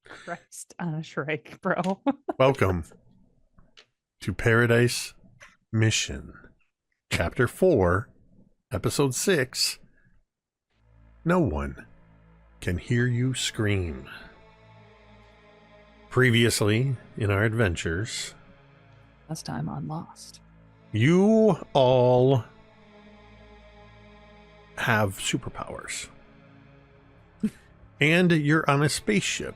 Christ on a shrike, bro. Welcome to Paradise Mission, Chapter 4, Episode 6. No one can hear you scream. Previously in our adventures, Last time on Lost. you all have superpowers. And you're on a spaceship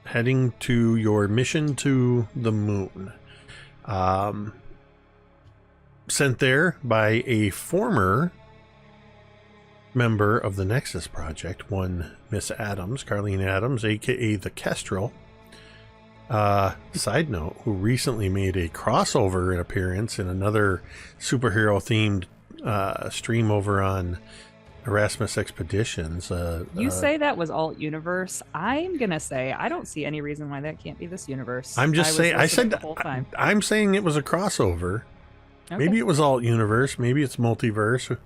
heading to your mission to the moon. Sent there by a former member of the Nexus Project, one Miss Adams, Carlene Adams, aka the Kestrel. Side note, who recently made a crossover appearance in another superhero-themed stream over on Erasmus Expeditions. You say that was alt universe. I'm gonna say I don't see any reason why that can't be this universe. I'm just saying. I said the whole time. I'm saying it was a crossover. Okay. Maybe it was alt universe. Maybe it's multiverse.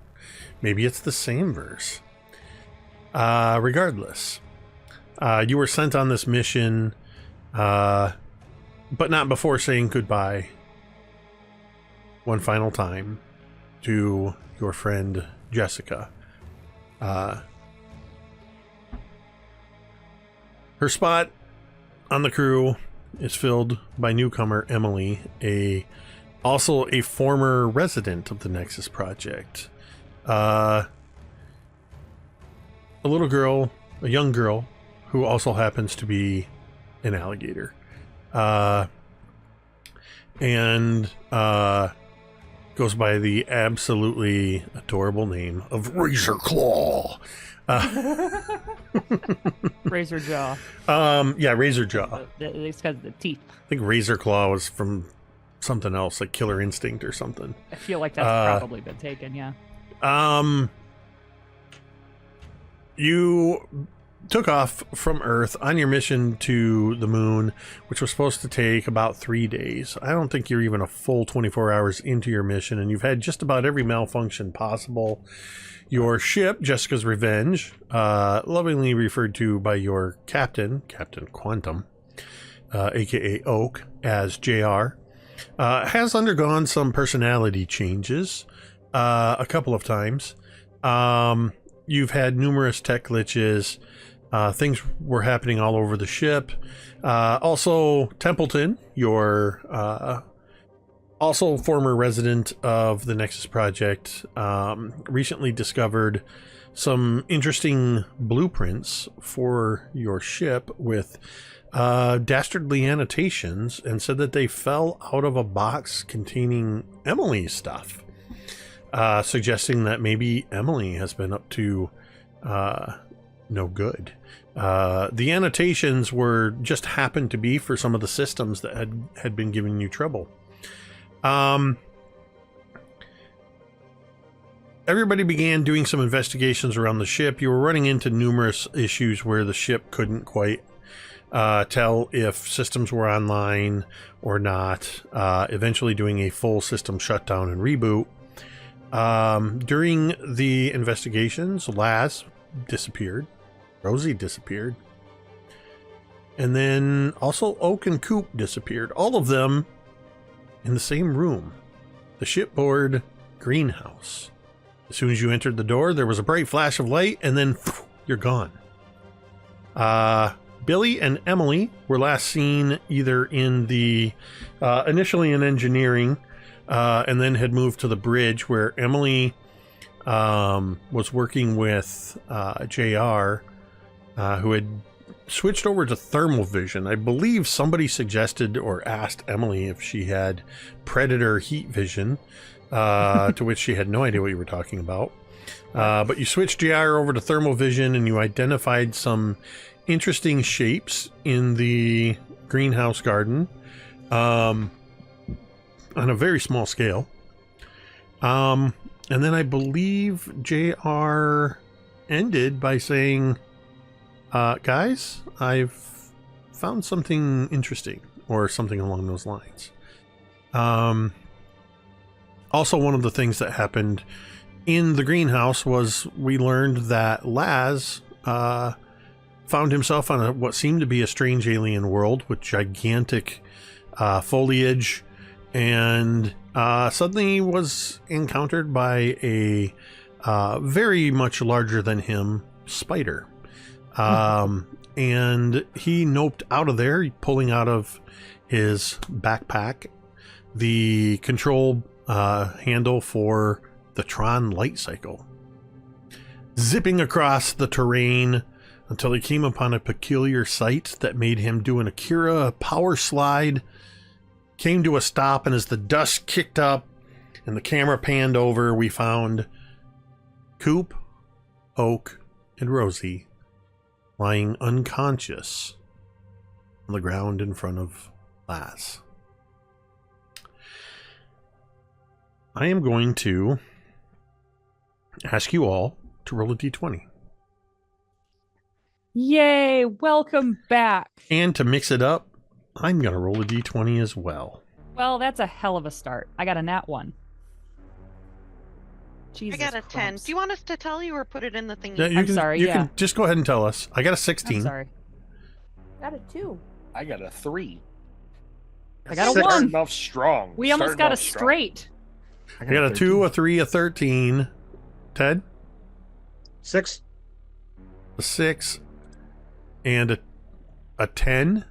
Maybe it's the same verse. Regardless, you were sent on this mission, but not before saying goodbye one final time to your friend Jessica. Her spot on the crew is filled by newcomer Emily, also a former resident of the Nexus Project. A little girl, a young girl, who also happens to be an alligator. And goes by the absolutely adorable name of Razor Claw. Razor jaw. Yeah, Razor Jaw. It's because of the teeth. I think Razor Claw was from something else, like Killer Instinct or something. I feel like that's probably been taken. Yeah. You took off from Earth on your mission to the moon, which was supposed to take about 3 days. I don't think you're even a full 24 hours into your mission, and you've had just about every malfunction possible. Your ship, Jessica's Revenge, lovingly referred to by your captain, Captain Quantum, aka Oak, as JR, has undergone some personality changes a couple of times. You've had numerous tech glitches. Things were happening all over the ship. Also, Templeton, your also former resident of the Nexus Project, recently discovered some interesting blueprints for your ship with dastardly annotations, and said that they fell out of a box containing Emily's stuff, suggesting that maybe Emily has been up to no good. The annotations were just happened to be for some of the systems that had been giving you trouble. Everybody began doing some investigations around the ship. You were running into numerous issues where the ship couldn't quite tell if systems were online or not, eventually doing a full system shutdown and reboot. During the investigations, Laz disappeared. Rosie disappeared. And then also Oak and Coop disappeared. All of them in the same room. The shipboard greenhouse. As soon as you entered the door, there was a bright flash of light, and then you're gone. Billy and Emily were last seen either in the initially in engineering, and then had moved to the bridge, where Emily was working with JR, who had switched over to thermal vision. I believe somebody suggested or asked Emily if she had predator heat vision, to which she had no idea what you were talking about. But you switched JR over to thermal vision, and you identified some interesting shapes in the greenhouse garden, on a very small scale. And then I believe JR ended by saying, guys, I've found something interesting, or something along those lines. Also, one of the things that happened in the greenhouse was we learned that Laz found himself on what seemed to be a strange alien world with gigantic foliage, and suddenly was encountered by a very much larger than him spider. And he noped out of there, pulling out of his backpack the control handle for the Tron light cycle. Zipping across the terrain until he came upon a peculiar sight that made him do an Akira power slide, came to a stop, and as the dust kicked up and the camera panned over, we found Coop, Oak, and Rosie lying unconscious on the ground in front of Lass. I am going to ask you all to roll a d20. Yay, welcome back. And to mix it up, I'm going to roll a d20 as well. Well, that's a hell of a start. I got a nat 1. Jesus I got a Christ. 10. Do you want us to tell you or put it in the thingy? Yeah, you I'm can, sorry, You yeah. can just go ahead and tell us. I got a 16. I'm sorry. Got a 2. I got a 3. I got a Starting 1. off strong. We almost Starting got a off strong. straight. I got a 2, a 3, a 13. Ted? 6. A 6. And a 10.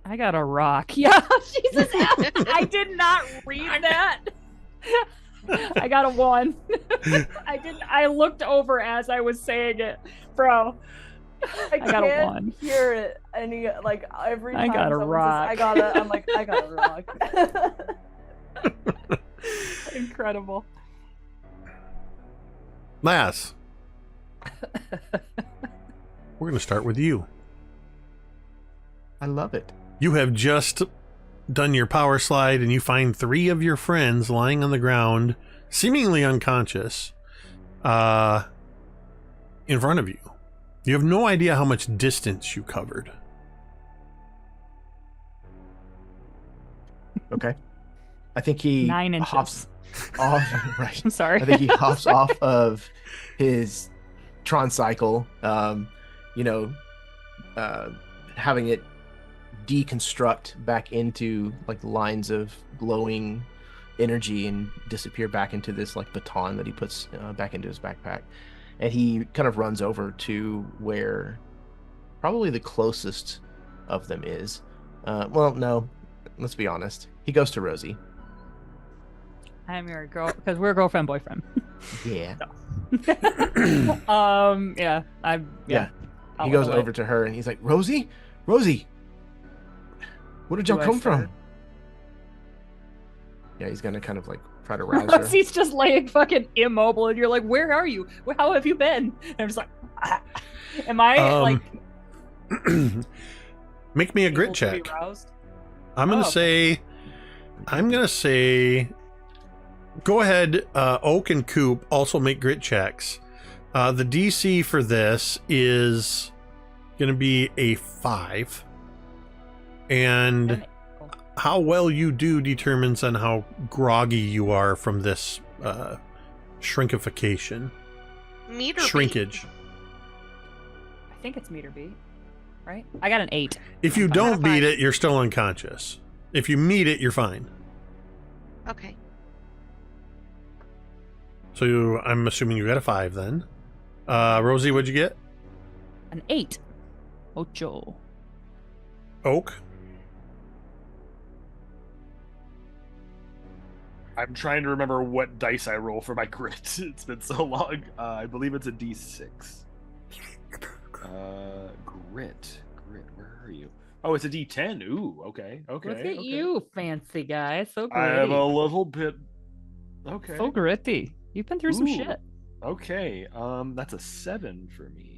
I got a rock. Yeah, Jesus. I did not read that. I got a 1. I looked over as I was saying it, bro. I got a can't 1. hear it any like every I time got a someone rock. says, I'm like, I got a rock. Incredible. Lass. We're going to start with you. I love it. You have just done your power slide and you find 3 of your friends lying on the ground, seemingly unconscious, in front of you. You have no idea how much distance you covered. Okay. I think he 9 inches. hops off. Right. I'm sorry. I think he hops off of his Tron cycle, having it deconstruct back into like lines of glowing energy and disappear back into this like baton that he puts back into his backpack. And he kind of runs over to where probably the closest of them is. Well, no, let's be honest. He goes to Rosie. I'm your girl because we're girlfriend boyfriend. Yeah. Yeah. Yeah. I'll He goes relate. over to her and he's like, Rosie, where did y'all Do I come from? start? Yeah, he's gonna kind of like try to rouse her. Rosie's just laying fucking immobile, and you're like, "Where are you? How have you been?" And I'm just like, ah. "Am I like?" Make me a able grit to be check. roused? I'm gonna say, go ahead. Oak and Coop also make grit checks. The DC for this is gonna be a 5, and how well you do determines on how groggy you are from this shrinkification. Meter Shrinkage. I think it's meter B, right? I got an 8. If you I got don't a beat 5. it, you're still unconscious. If you meet it, you're fine. Okay. So I'm assuming you got a 5 then. Rosie, what'd you get? An 8. Ocho. Oak? I'm trying to remember what dice I roll for my grit. It's been so long. I believe it's a D6. Grit. Where are you? Oh, it's a D10. Ooh, okay. Look at Okay. you, fancy guy. So I gritty. am a little bit. Okay. So gritty. You've been through some Ooh. shit. Okay. That's a 7 for me.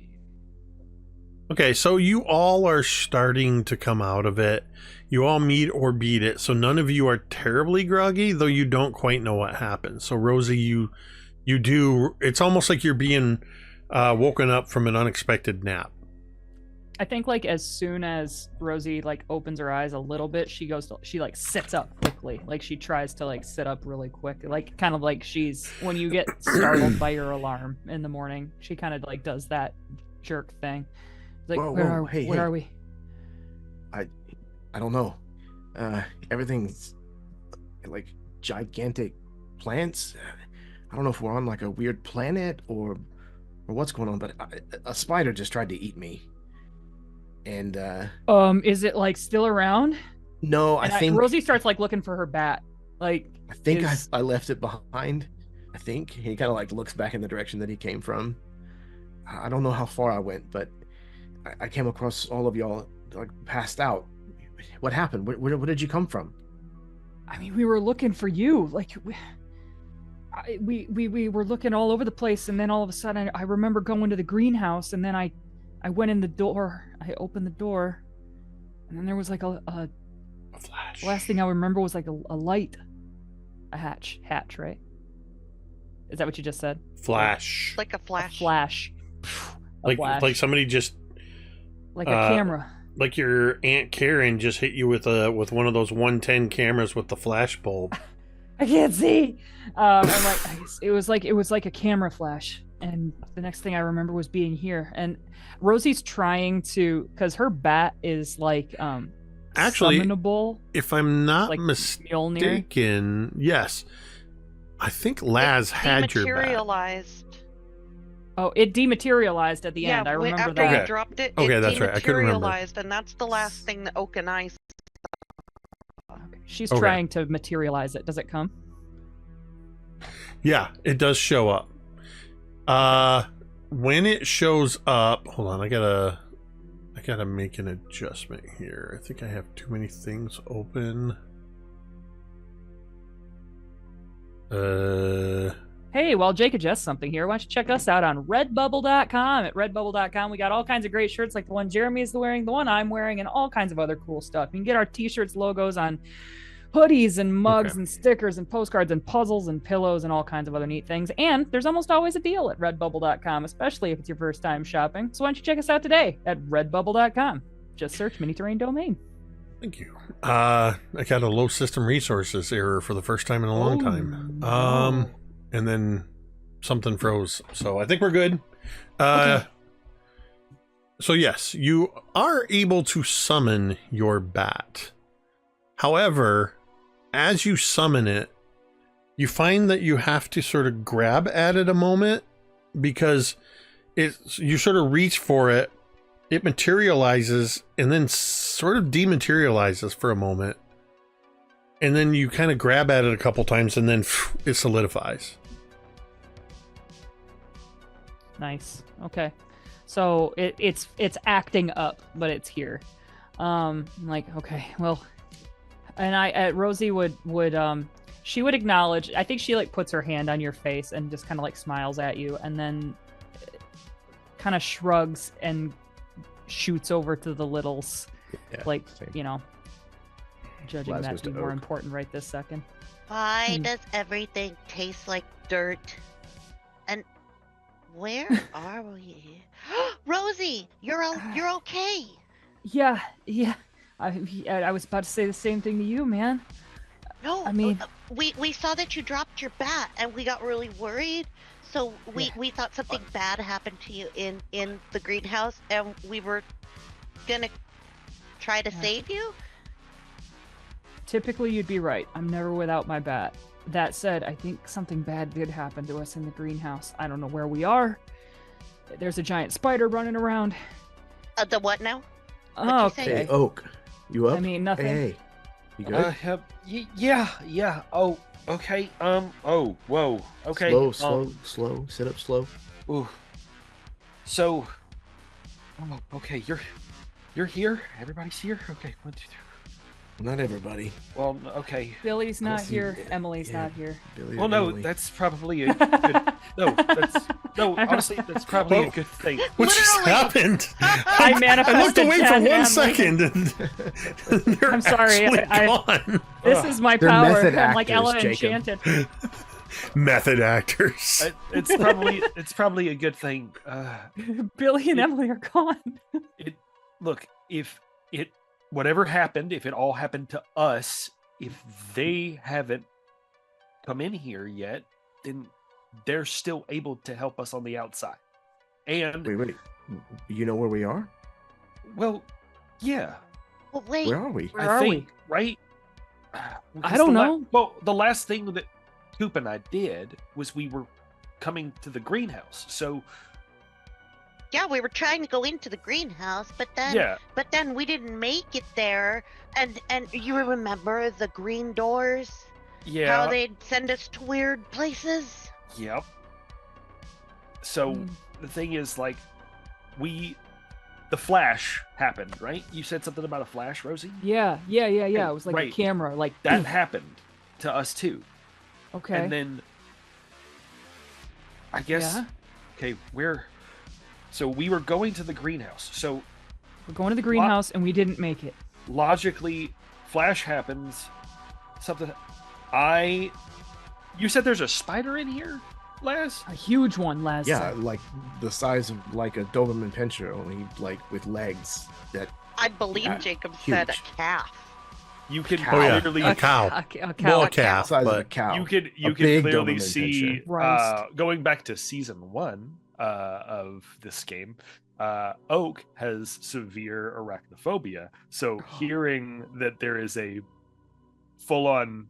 Okay, so you all are starting to come out of it. You all meet or beat it, so none of you are terribly groggy, though you don't quite know what happened. So Rosie, you do. It's almost like you're being woken up from an unexpected nap. I think like as soon as Rosie like opens her eyes a little bit, she like sits up quickly. Like she tries to like sit up really quick. Like kind of like she's when you get startled by your alarm in the morning, she kind of like does that jerk thing. Like Whoa, where whoa, are we? I don't know. Everything's like gigantic plants. I don't know if we're on like a weird planet or what's going on, but a spider just tried to eat me. And is it like still around? no, And I think Rosie starts like looking for her bat. Like I think I left it behind. I think he kind of like looks back in the direction that he came from. I don't know how far I went, but I came across all of y'all like passed out. What happened? Where did you come from? I mean, we were looking for you. Like we were looking all over the place, and then all of a sudden I remember going to the greenhouse, and then I went in the door. I opened the door, and then there was like a flash. The last thing I remember was like a light, a hatch, right? Is that what you just said? Flash. Like a flash. A flash. Like somebody just like a camera. Like your Aunt Karen just hit you with one of those 110 cameras with the flash bulb. I can't see. I'm like, it was like a camera flash, and the next thing I remember was being here. And Rosie's trying to, because her bat is like actually summonable. If I'm not like mistaken, yes, I think Laz had your bat. Dematerialized. Oh, it dematerialized at the end. I remember after that. you dropped it, Okay, it that's right. I couldn't remember. dematerialized, and that's the last thing that Oak and I saw. Okay. She's Okay. trying to materialize it. Does it come? Yeah, it does show up. When it shows up, hold on, I gotta make an adjustment here. I think I have too many things open. Hey, while Jake adjusts something here, why don't you check us out on redbubble.com. At redbubble.com, we got all kinds of great shirts like the one Jeremy is wearing, the one I'm wearing, and all kinds of other cool stuff. You can get our t-shirts, logos on hoodies and mugs and stickers and postcards and puzzles and pillows and all kinds of other neat things. And there's almost always a deal at redbubble.com, especially if it's your first time shopping. So why don't you check us out today at redbubble.com. Just search Mini Terrain Domain. Thank you. I got a low system resources error for the first time in a long time. No. And then something froze. So I think we're good. Okay. So yes, you are able to summon your bat. However, as you summon it, you find that you have to sort of grab at it a moment because you sort of reach for it, it materializes and then sort of dematerializes for a moment. And then you kind of grab at it a couple times and then it solidifies. Nice. Okay. So it's acting up, but it's here. Like, okay, well, and Rosie would she would acknowledge. I think she like puts her hand on your face and just kind of like smiles at you, and then kind of shrugs and shoots over to the littles, like same. you know, judging Laz that goes to be to more Oak. important right this second. Why does everything taste like dirt? And where are we? Rosie, you're okay. Yeah. I was about to say the same thing to you, man. No, I mean- we saw that you dropped your bat, and we got really worried. So we thought something bad happened to you in the greenhouse, and we were gonna try to save you. Typically, you'd be right. I'm never without my bat. That said, I think something bad did happen to us in the greenhouse. I don't know where we are. There's a giant spider running around. The what now? Oh, you say? okay. Hey, Oak, you up? I mean, nothing. Hey, you good? Yeah. Oh, okay. Oh, whoa. Okay. Slow. Sit up slow. Ooh. So. Oh, okay. You're here. Everybody's here. Okay. 1, 2, 3. Not everybody. Well, okay. Billy's not see- here. Emily's yeah. not here. Billy, Well, no, Emily. that's probably a good. Honestly, that's probably a good thing. What just Literally. happened? I I manifested looked away for Jen 1 and second and they're I'm sorry, actually I- gone. This is my They're power. method I'm like Ella actors, Jacob. Enchanted. Method actors. It's probably a good thing. Billy and Emily are gone. look, if it whatever happened, if it all happened to us, if they haven't come in here yet, then they're still able to help us on the outside. And Wait. You know where we are? well, yeah, Well, wait. Where are we? Where I are think, we? right? I don't know. Well, the last thing that Coop and I did was we were coming to the greenhouse. So Yeah, we were trying to go into the greenhouse, but then yeah, we didn't make it there. And you remember the green doors? yeah, How they'd send us to weird places? yep. So Mm. the thing is, like, the flash happened, right? You said something about a flash, Rosie? Yeah. It was like Right. a camera, like That happened to us too. Okay. And then I guess Yeah. okay, so we were going to the greenhouse. So We're going to the greenhouse and we didn't make it. logically, flash happens. Something you said there's a spider in here, Laz? A huge one, Les. Yeah, like the size of like a Doberman Pinscher, only like with legs that I believe Yeah, Jacob said a huge. calf. You can Oh, yeah. clearly A cow. A Well, cow. a calf, size of a but cow. you could A clearly big Doberman see Pinscher. Christ. going back to season 1 of this game, Oak has severe arachnophobia, so hearing that there is a full-on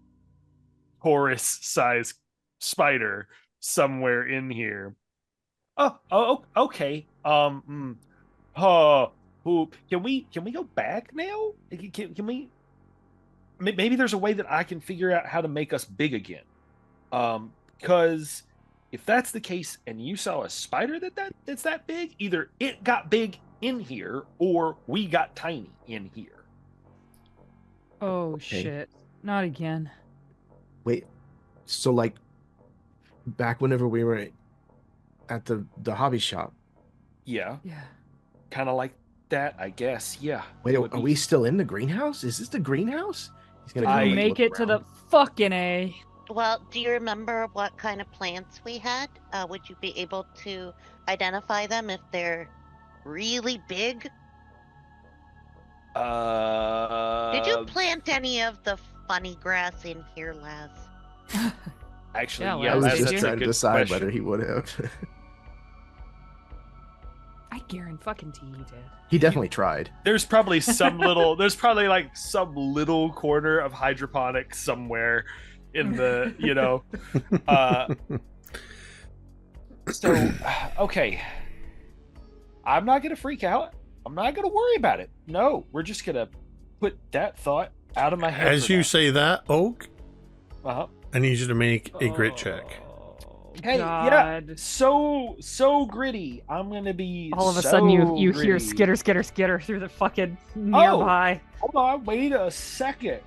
Taurus size spider somewhere in here. Okay. Can we go back now? Can we? Maybe there's a way that I can figure out how to make us big again. Because if that's the case, and you saw a spider that's that big, either it got big in here or we got tiny in here. Oh Okay. shit! Not again. Wait, so like back whenever we were at the hobby shop. Yeah, Yeah. kind of like that, I guess. Yeah. Wait, Would are be- we still in the greenhouse? Is this the greenhouse? He's gonna go, I- like, Make look it to the around. fucking A. Well, do you remember what kind of plants we had? Would you be able to identify them if they're really big? Did you plant any of the funny grass in here, Laz? Actually, Yeah, yeah, I was Laz, just did you? trying to good decide question. whether he would have. I guarantee he did. He definitely tried. There's probably some like some little corner of hydroponics somewhere in the, so okay. I'm not gonna freak out. I'm not gonna worry about it. No, we're just gonna put that thought out of my head. as you say that, Oak, uh-huh. I need you to make a grit check. Oh, Hey, God. yeah, so gritty. I'm gonna be. All of a so sudden, you hear gritty. skitter through the fucking nearby. Hold on, wait a second.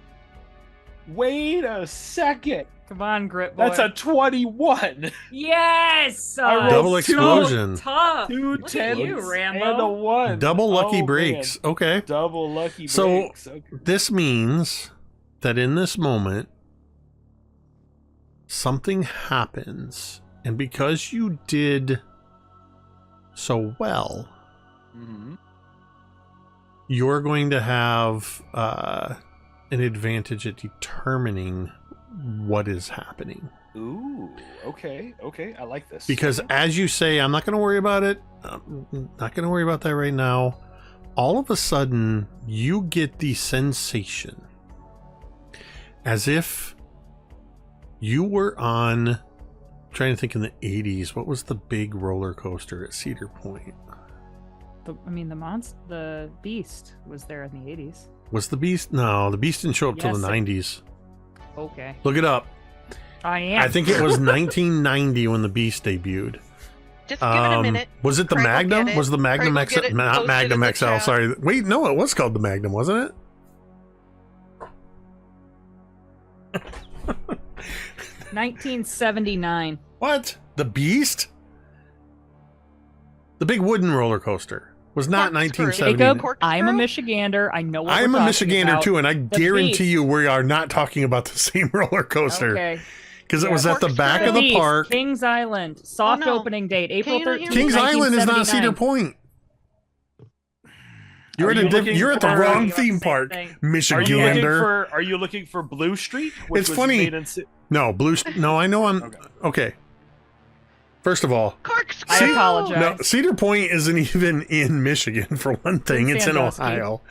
Come on, grit boy. That's a 21. yes. I rolled Double two- explosion. Tough. Two Look at tens you, Rambo. and a 1. Double lucky Oh, breaks. man. Okay. Double lucky So- breaks. Okay. This means that in this moment, something happens. And because you did so well, Mhm. you're going to have an advantage at determining what is happening. Ooh, okay. I like this. Because as you say, I'm not going to worry about it. I'm not going to worry about that right now. All of a sudden, you get the sensation as if you were on, trying to think in the 80s, what was the big roller coaster at Cedar Point? The Beast was there in the 80s. Was the Beast? No, the Beast didn't show up till Yes, the it- 90s. Okay. Look it up. I am. I think it was 1990 when the Beast debuted. Just give it a minute. Was it the Craig will Magnum? get it. Was the Magnum Craig will XL? get it Not posted Magnum in the XL. chat. Sorry. Wait, no, it was called the Magnum, wasn't it? 1979. What? The Beast? The big wooden roller coaster was not Corkscrew. 1970. Jacob, Corkscrew? I'm a Michigander. I know what I'm we're a talking Michigander about. too, and I guarantee Beast. you we are not talking about the same roller coaster Okay. because it Yeah. was at the Corkscrew. back of The the Beast, park. Kings Island. Soft Oh, no. opening date, April Can you not 13th. hear me? Kings Island is not 1979. Cedar Point. You're Are you looking you're at the for- wrong Same theme park, thing. Michigander. Are you looking for Blue Street? Which It's was funny. made in No, No, I know I'm. Okay. Okay. First of all, Corkscrew. I apologize. no, Cedar Point isn't even in Michigan for one thing. It's in Sandusky. Ohio.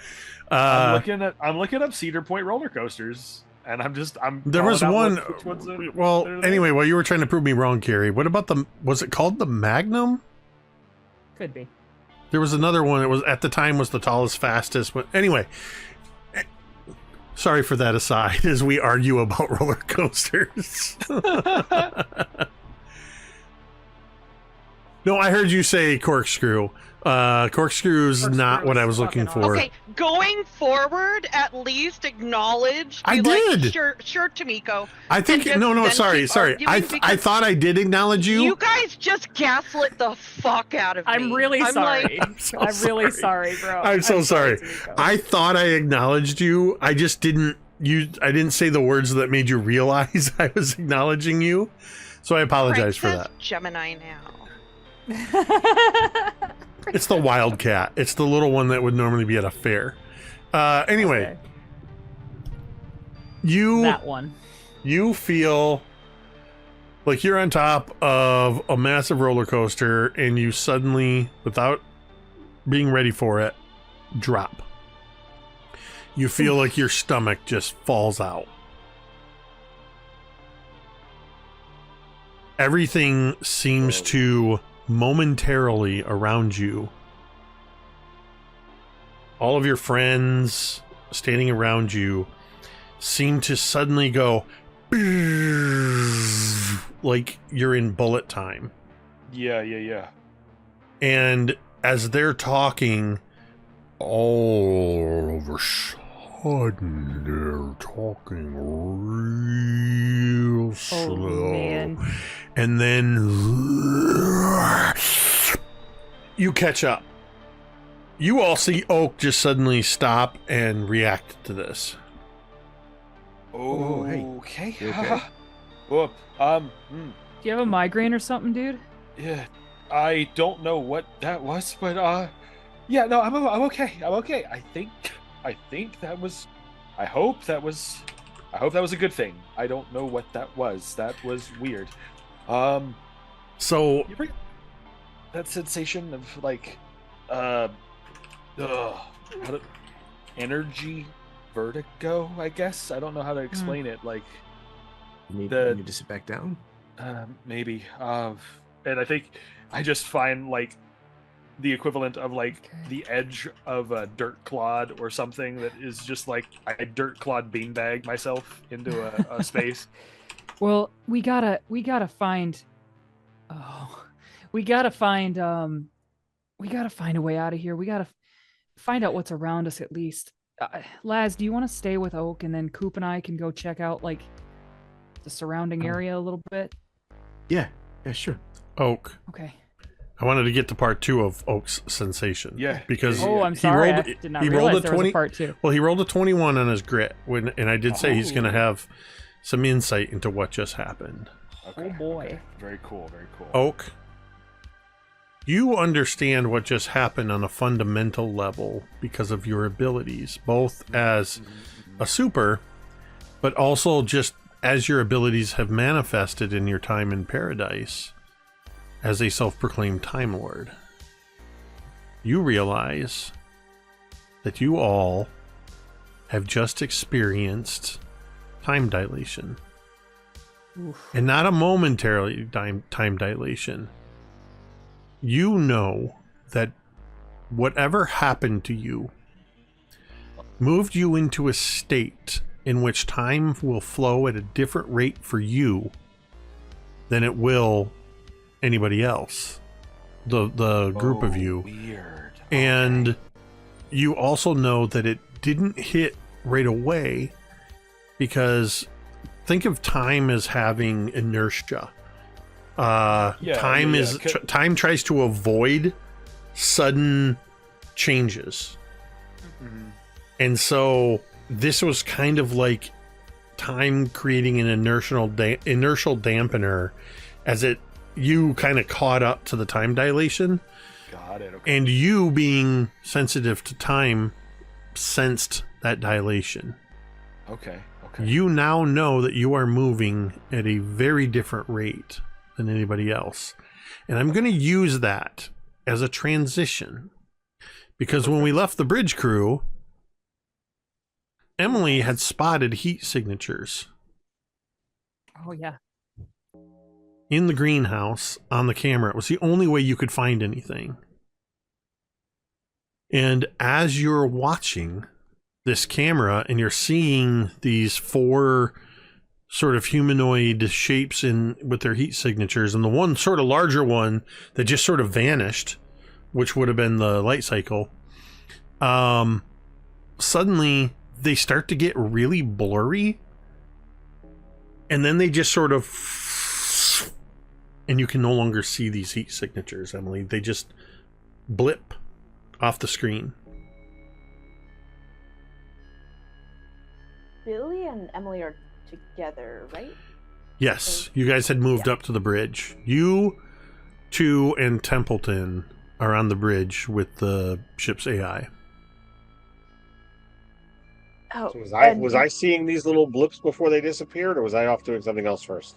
I'm looking up Cedar Point roller coasters, and I'm There was calling out one. which ones are- Well, that are there. anyway, while you were trying to prove me wrong, Carrie, what about was it called the Magnum? Could be. There was another one. It was at the time was the tallest, fastest. But anyway, sorry for that aside as we argue about roller coasters. No, I heard you say corkscrew. Corkscrew's not what I was looking Corkscrew for. is Okay, going forward, at least acknowledge. I be like, did. Sure, Tamiko. I think And no, then sorry. keep arguing I because thought I did acknowledge you. You guys just gaslit the fuck out of me. I'm really I'm sorry. like, I'm so I'm really sorry. sorry, bro. I'm so sorry. Tamiko. I thought I acknowledged you. I just didn't. I didn't say the words that made you realize I was acknowledging you. So I apologize for Princess that. Gemini now. It's the wildcat. It's the little one that would normally be at a fair. Anyway, Okay, you that one. you feel like you're on top of a massive roller coaster and you suddenly, without being ready for it, drop. You feel like your stomach just falls out. Everything seems to momentarily around you. All of your friends standing around you seem to suddenly go like you're in bullet time. Yeah. And as they're talking, all of a sudden they're talking real slow. Man. And then you catch up. You all see Oak just suddenly stop and react to this. Oh, hey. Okay. You okay? Whoop. Do you have a migraine or something, dude? Yeah. I don't know what that was, but yeah. No, I'm okay. I'm okay. I think that was. I hope that was a good thing. I don't know what that was. That was weird. So You bring that sensation of like, energy vertigo. I guess I don't know how to explain it. Like, You The- need to sit back down. maybe. And I think I just find like the equivalent of like the edge of a dirt clod or something that is just like I dirt clod beanbag myself into a space. Well, we gotta find. We gotta find a way out of here. We gotta find out what's around us at least. Laz, do you want to stay with Oak and then Coop and I can go check out like the surrounding area a little bit? Yeah, sure. Oak, Okay. I wanted to get to part 2 of Oak's sensation. Yeah. Because Oh, I'm he sorry. rolled- I did not he realize rolled a there was 20 a part 2. Well, he rolled a 21 on his grit, and I did say he's going to Oh. have some insight into what just happened. Okay, Oh, boy. okay. Very cool. Very cool. Oak, you understand what just happened on a fundamental level because of your abilities, both as a super, but also just as your abilities have manifested in your time in Paradise as a self-proclaimed Time Lord. You realize that you all have just experienced time dilation. And not a momentary time dilation. You know that whatever happened to you moved you into a state in which time will flow at a different rate for you than it will anybody else. The group of you. Weird. And you also know that it didn't hit right away because think of time as having inertia. Time tries to avoid sudden changes. And so this was kind of like time creating an inertial dampener as you kind of caught up to the time dilation. Got it. Okay. And you, being sensitive to time, sensed that dilation. Okay. Okay. You now know that you are moving at a very different rate than anybody else. And I'm going to use that as a transition. Because when we left the bridge crew, Emily had spotted heat signatures Oh yeah. in the greenhouse on the camera. It was the only way you could find anything. And as you're watching this camera and you're seeing these 4 sort of humanoid shapes with their heat signatures, and the one sort of larger one that just sort of vanished, which would have been the light cycle, suddenly they start to get really blurry, and then they just sort of, and you can no longer see these heat signatures, Emily. They just blip off the screen. Billy and Emily are together, right? Yes, you guys had moved up to the bridge. You 2 and Templeton are on the bridge with the ship's AI. Oh, So was I seeing these little blips before they disappeared, or was I off doing something else first?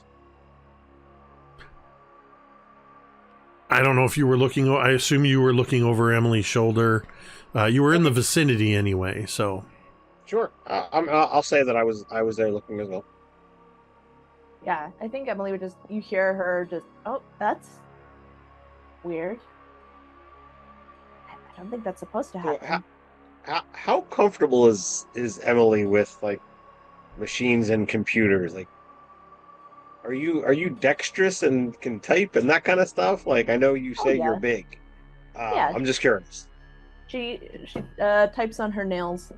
I don't know if you were looking. I assume you were looking over Emily's shoulder. You were in the vicinity anyway, so. Sure. I'll say that I was there looking as well. Yeah, I think Emily would just, you hear her just, oh, that's weird. I don't think that's supposed to So happen. how comfortable is Emily with like machines and computers? Like, are you dexterous and can type and that kind of stuff? Like, I know you say yeah. you're big. Yeah. I'm just curious. She types on her nails,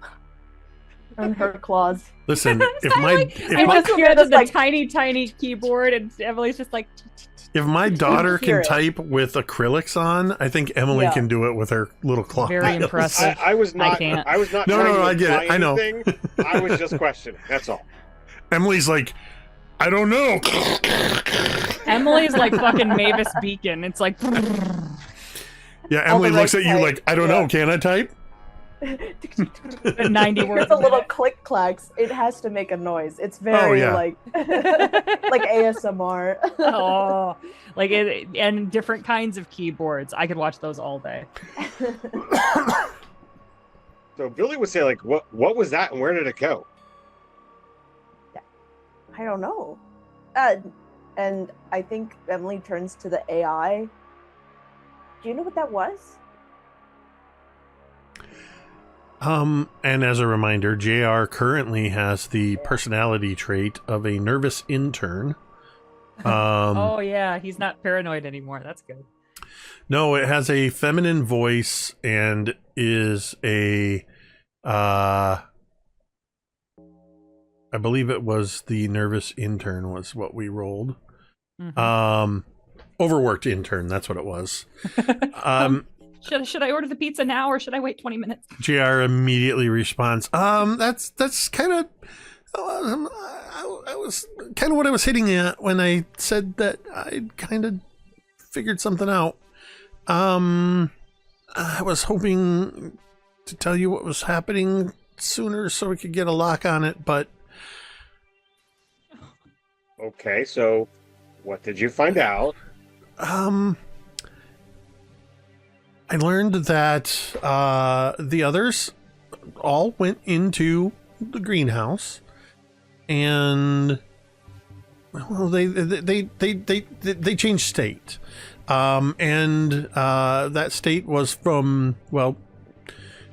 on her claws. Listen, if I my just hear imagine this, the like- tiny keyboard, and Emily's just like. if my daughter hear can it. type with acrylics on, I think Emily Yeah. can do it with her little claw. Very nails. impressive. I was not. can't. I was not. No, trying no, to I get it. imply I know. anything. I was just questioning. That's all. Emily's like, I don't know. Emily's like fucking Mavis Beacon. It's like. Yeah, All Emily the looks right at you type, like, I don't know. Can I type? The 90 words. With the a little minute. click clacks, it has to make a noise. It's very yeah. like like ASMR. Oh, like and different kinds of keyboards. I could watch those all day. So Billy would say, like, what was that, and where did it go? I don't know. And I think Emily turns to the AI. Do you know what that was? And as a reminder, JR currently has the personality trait of a nervous intern. Oh yeah, he's not paranoid anymore. That's good. No, it has a feminine voice and is a, I believe it was the nervous intern was what we rolled. Mhm. Overworked intern, that's what it was. Should I order the pizza now or should I wait 20 minutes? JR immediately responds, that's kind of, I was kind of what I was hitting at when I said that I'd kind of figured something out. I was hoping to tell you what was happening sooner so we could get a lock on it, but Okay, so what did you find out? I learned that the others all went into the greenhouse, and well, they changed state, and that state was from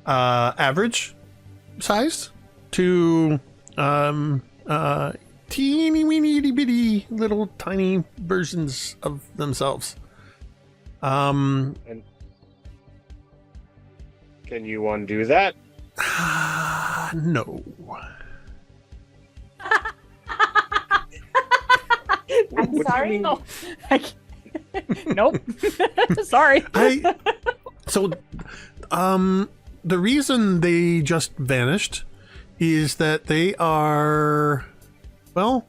average sized to teeny weeny itty bitty little tiny versions of themselves. And can you undo that? No. I'm What do you sorry. mean? No. Nope. Sorry. The reason they just vanished is that they are, well,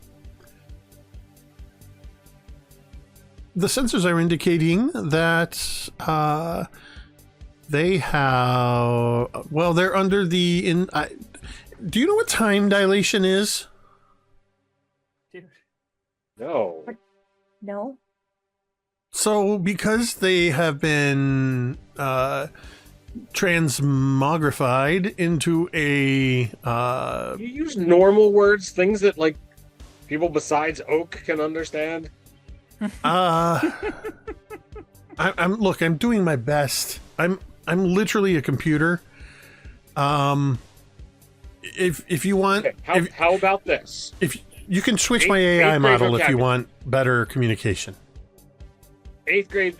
the sensors are indicating that they have. Well, they're under the. Do you know what time dilation is? No. No. So, because they have been transmogrified into a. You use normal words, things that like people besides Oak can understand. I'm doing my best. I'm literally a computer. If you want, Okay, how about this? if you can switch my AI model if you want better communication. Eighth grade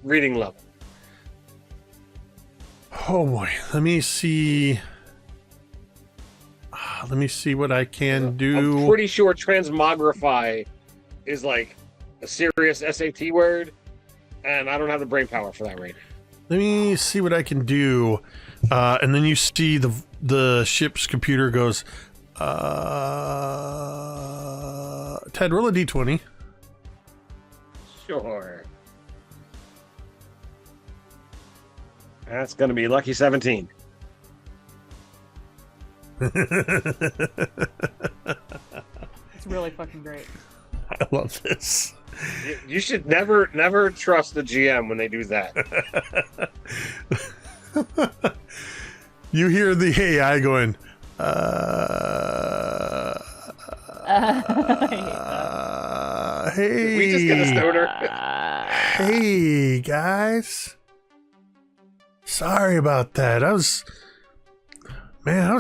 reading level. Oh boy, let me see. Let me see what I can do. I'm pretty sure transmogrify is like a serious SAT word, and I don't have the brain power for that right now. Let me see what I can do. And then you see the ship's computer goes, Ted, roll a d20. Sure. That's going to be lucky 17. It's really fucking great. I love this. You should never trust the GM when they do that. You hear the AI going, hey. We just got a stoner. Hey, guys. Sorry about that. I was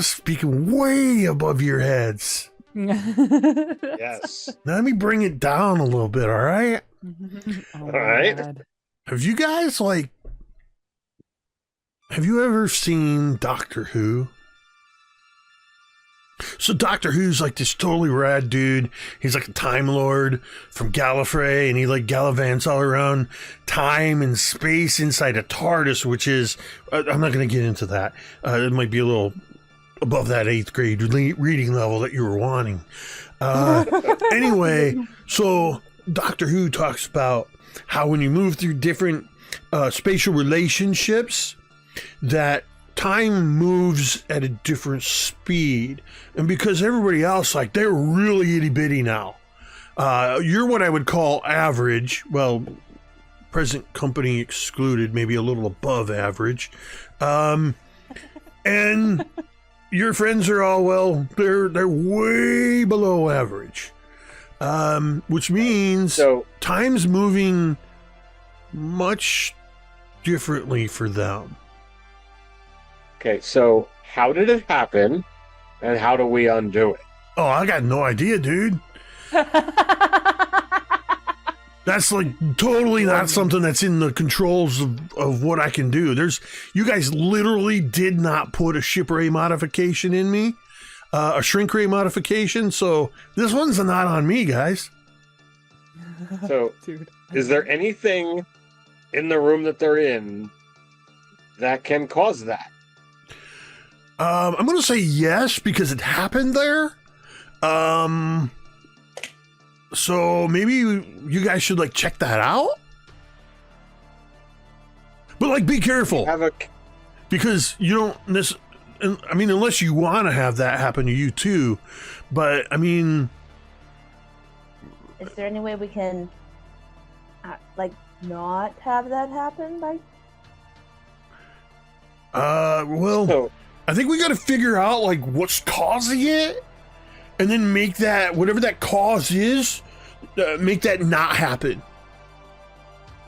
speaking way above your heads. Yes. Let me bring it down a little bit, all right? All right. Have you guys, have you ever seen Doctor Who? So Doctor Who's like this totally rad dude. He's like a Time Lord from Gallifrey, and he gallivants all around time and space inside a TARDIS, which is, I'm not going to get into that. It might be a little above that 8th grade reading level that you were wanting. Anyway, so Doctor Who talks about how when you move through different spatial relationships, that time moves at a different speed. And because everybody else, they're really itty bitty now. You're what I would call average. Well, present company excluded, maybe a little above average. And your friends are all, they're way below average. Which means time's moving much differently for them. Okay, so how did it happen, and how do we undo it? Oh, I got no idea, dude. That's totally not something that's in the controls of what I can do. You guys literally did not put a ship ray modification in me, a shrink ray modification, so this one's not on me, guys. So, dude, is there anything in the room that they're in that can cause that? I'm going to say yes, because it happened there. So maybe you guys should check that out. But be careful. Because you don't unless you want to have that happen to you too. But is there any way we can not have that happen well, I think we got to figure out what's causing it, and then make that whatever that cause is, make that not happen.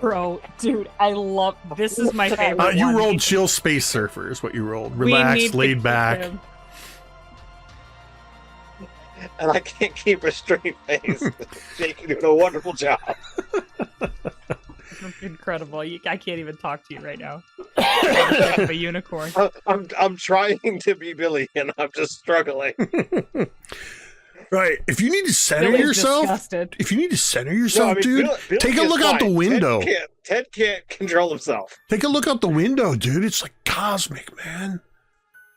Bro, dude, I love this. Is my favorite. You one. rolled chill space surfer is what you rolled. Relaxed, laid back. And I can't keep a straight face. Jake, you're doing a wonderful job. Incredible. I can't even talk to you right now. I'm a unicorn. I'm trying to be Billy, and I'm just struggling. Right. If you need to center yourself, dude, take a look out the window. Ted can't control himself. Take a look out the window, dude. It's cosmic, man.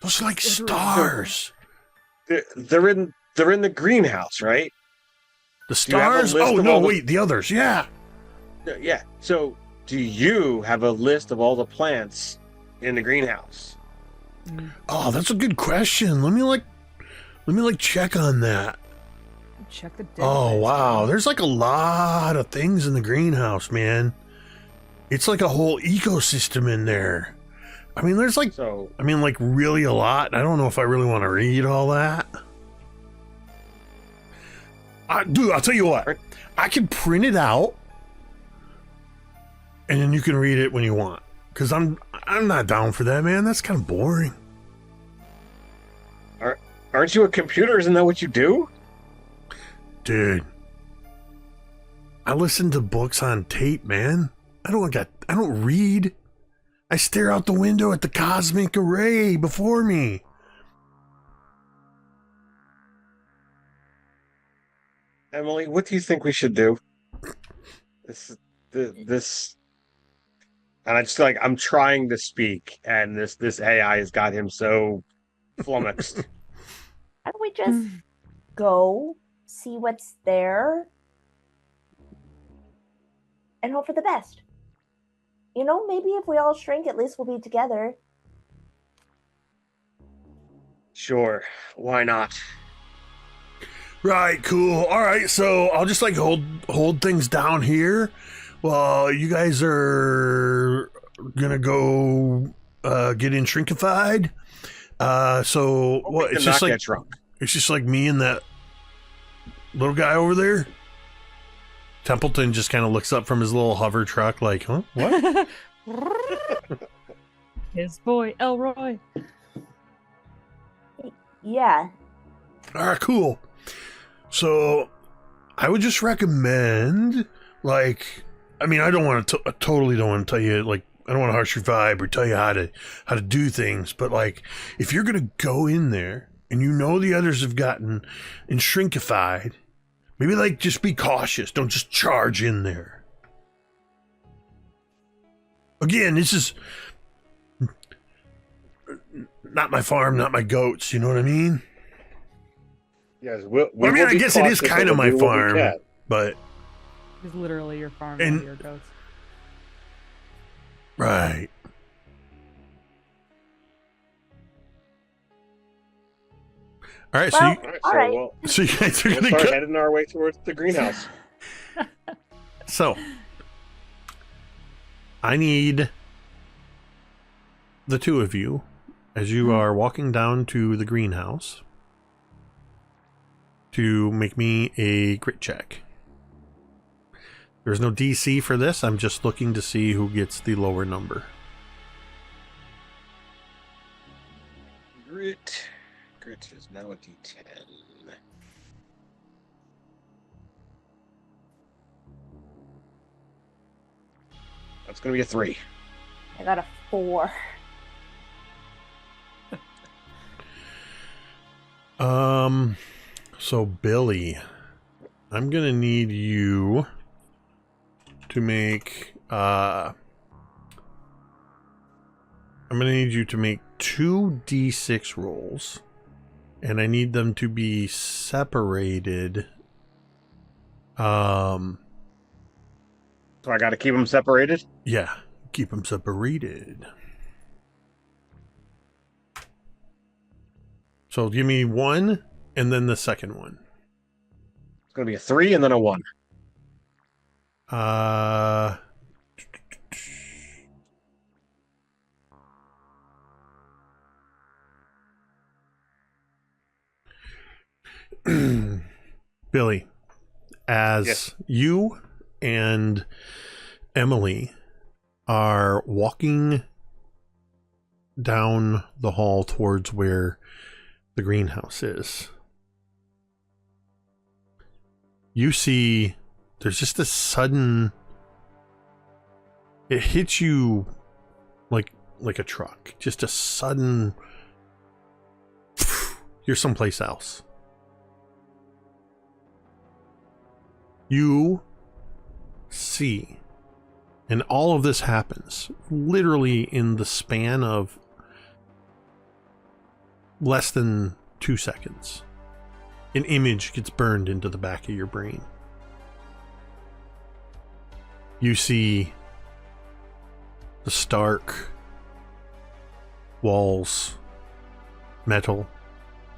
Those are stars. They're in the greenhouse, right? The stars? Oh no, wait, the others, yeah. Yeah. So, do you have a list of all the plants in the greenhouse? Oh, that's a good question. Let me check on that. Check the dead Oh, list. wow. There's like a lot of things in the greenhouse, man. It's like a whole ecosystem in there. I mean, there's like, So, like really a lot. I don't know if I really want to read all that. Dude, I'll tell you what. I can print it out and then you can read it when you want. Because I'm not down for that, man. That's kind of boring. aren't you a computer? Isn't that what you do? Dude, I listen to books on tape, man. I don't read. I stare out the window at the cosmic array before me. Emily, what do you think we should do? This, and I just like I'm trying to speak, and this AI has got him so flummoxed. Why don't we just go see what's there and hope for the best? You know, maybe if we all shrink, at least we'll be together. Sure, why not? Right, cool. All right, so I'll just like hold things down here while you guys are gonna go get in shrinkified. So what? It's just like get drunk. It's just like me and that little guy over there. Templeton just kind of looks up from his little hover truck, like, huh? What? His boy Elroy. Yeah. All right, cool. So I would just recommend, like, I mean, I don't want to, I totally don't want to tell you, like, I don't want to harsh your vibe or tell you how to do things, but like, if you're gonna go in there and you know the others have gotten in shrinkified, maybe like just be cautious. Don't just charge in there. Again, this is not my farm, not my goats. You know what I mean? Yes, I mean, I guess it is kind of my farm, but It's literally your farm And- and your goats. right. All right, Well, All right, all right. so you guys are we'll gonna start go. heading our way towards the greenhouse. So, I need the two of you, as you are walking down to the greenhouse, to make me a grit check. There's no DC for this. I'm just looking to see who gets the lower number. Grit is now a D10. That's gonna be a 3. I got a 4. So Billy, I'm gonna need you to make I'm gonna need you to make 2 D6 rolls, and I need them to be separated. So I gotta keep them separated? Yeah, keep them separated. So give me 1 and then the second one. It's gonna be a 3 and then a 1. Billy, as Yes. you and Emily are walking down the hall towards where the greenhouse is, you see there's just a sudden, it hits you like a truck, just a sudden, you're someplace else. You see, and all of this happens literally in the span of less than 2 seconds. An image gets burned into the back of your brain. You see the stark walls, metal,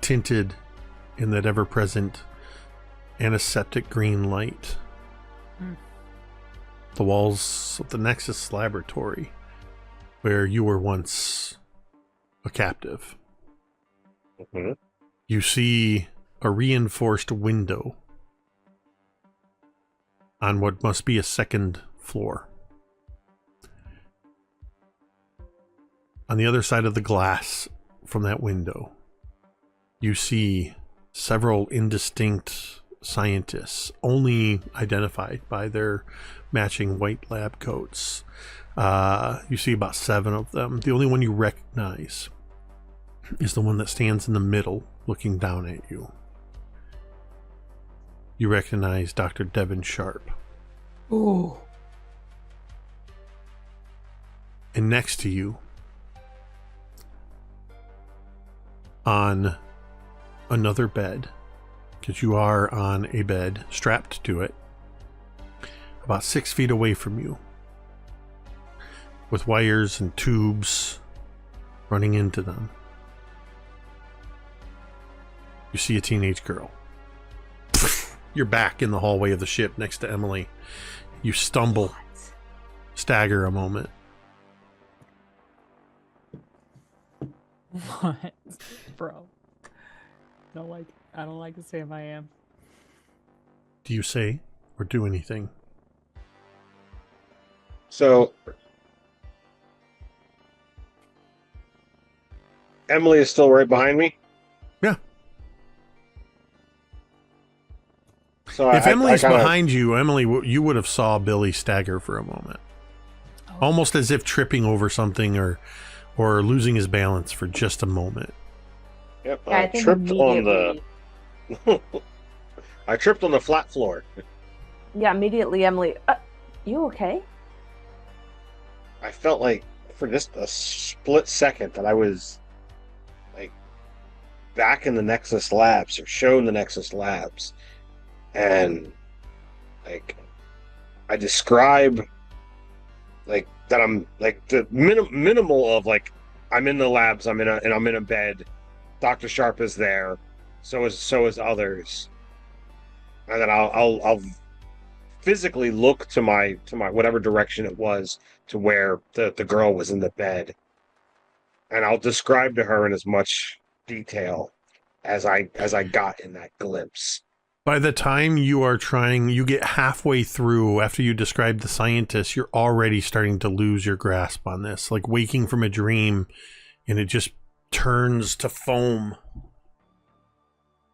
tinted in that ever-present antiseptic green light. The walls of the Nexus laboratory, where you were once a captive. You see a reinforced window on what must be a second floor. On the other side of the glass from that window, you see several indistinct scientists, only identified by their matching white lab coats. You see about 7 of them. The only one you recognize is the one that stands in the middle, looking down at you. You recognize Dr. Devin Sharp. Ooh. And next to you, on another bed, because you are on a bed strapped to it, about 6 feet away from you, with wires and tubes running into them, you see a teenage girl. You're back in the hallway of the ship next to Emily. You stumble, stagger a moment. What? Bro. I don't like to say if I am. Do you say or do anything? So, Emily is still right behind me? Yeah. So if Emily's kinda, behind you, Emily, you would have saw Billy stagger for a moment. Oh. Almost as if tripping over something or losing his balance for just a moment. Yep, Yeah, I tripped on the... I tripped on the flat floor. Yeah, immediately, Emily. You okay? I felt like for just a split second that I was like back in the Nexus Labs or shown the Nexus Labs, and like I describe like that I'm like the minimal of like I'm in the labs, I'm in a bed. Dr. Sharp is there, so is others, and then I'll physically look to my whatever direction it was to where the girl was in the bed, and I'll describe to her in as much detail as I got in that glimpse. By the time you get halfway through after you describe the scientist, you're already starting to lose your grasp on this, like waking from a dream, and it just turns to foam.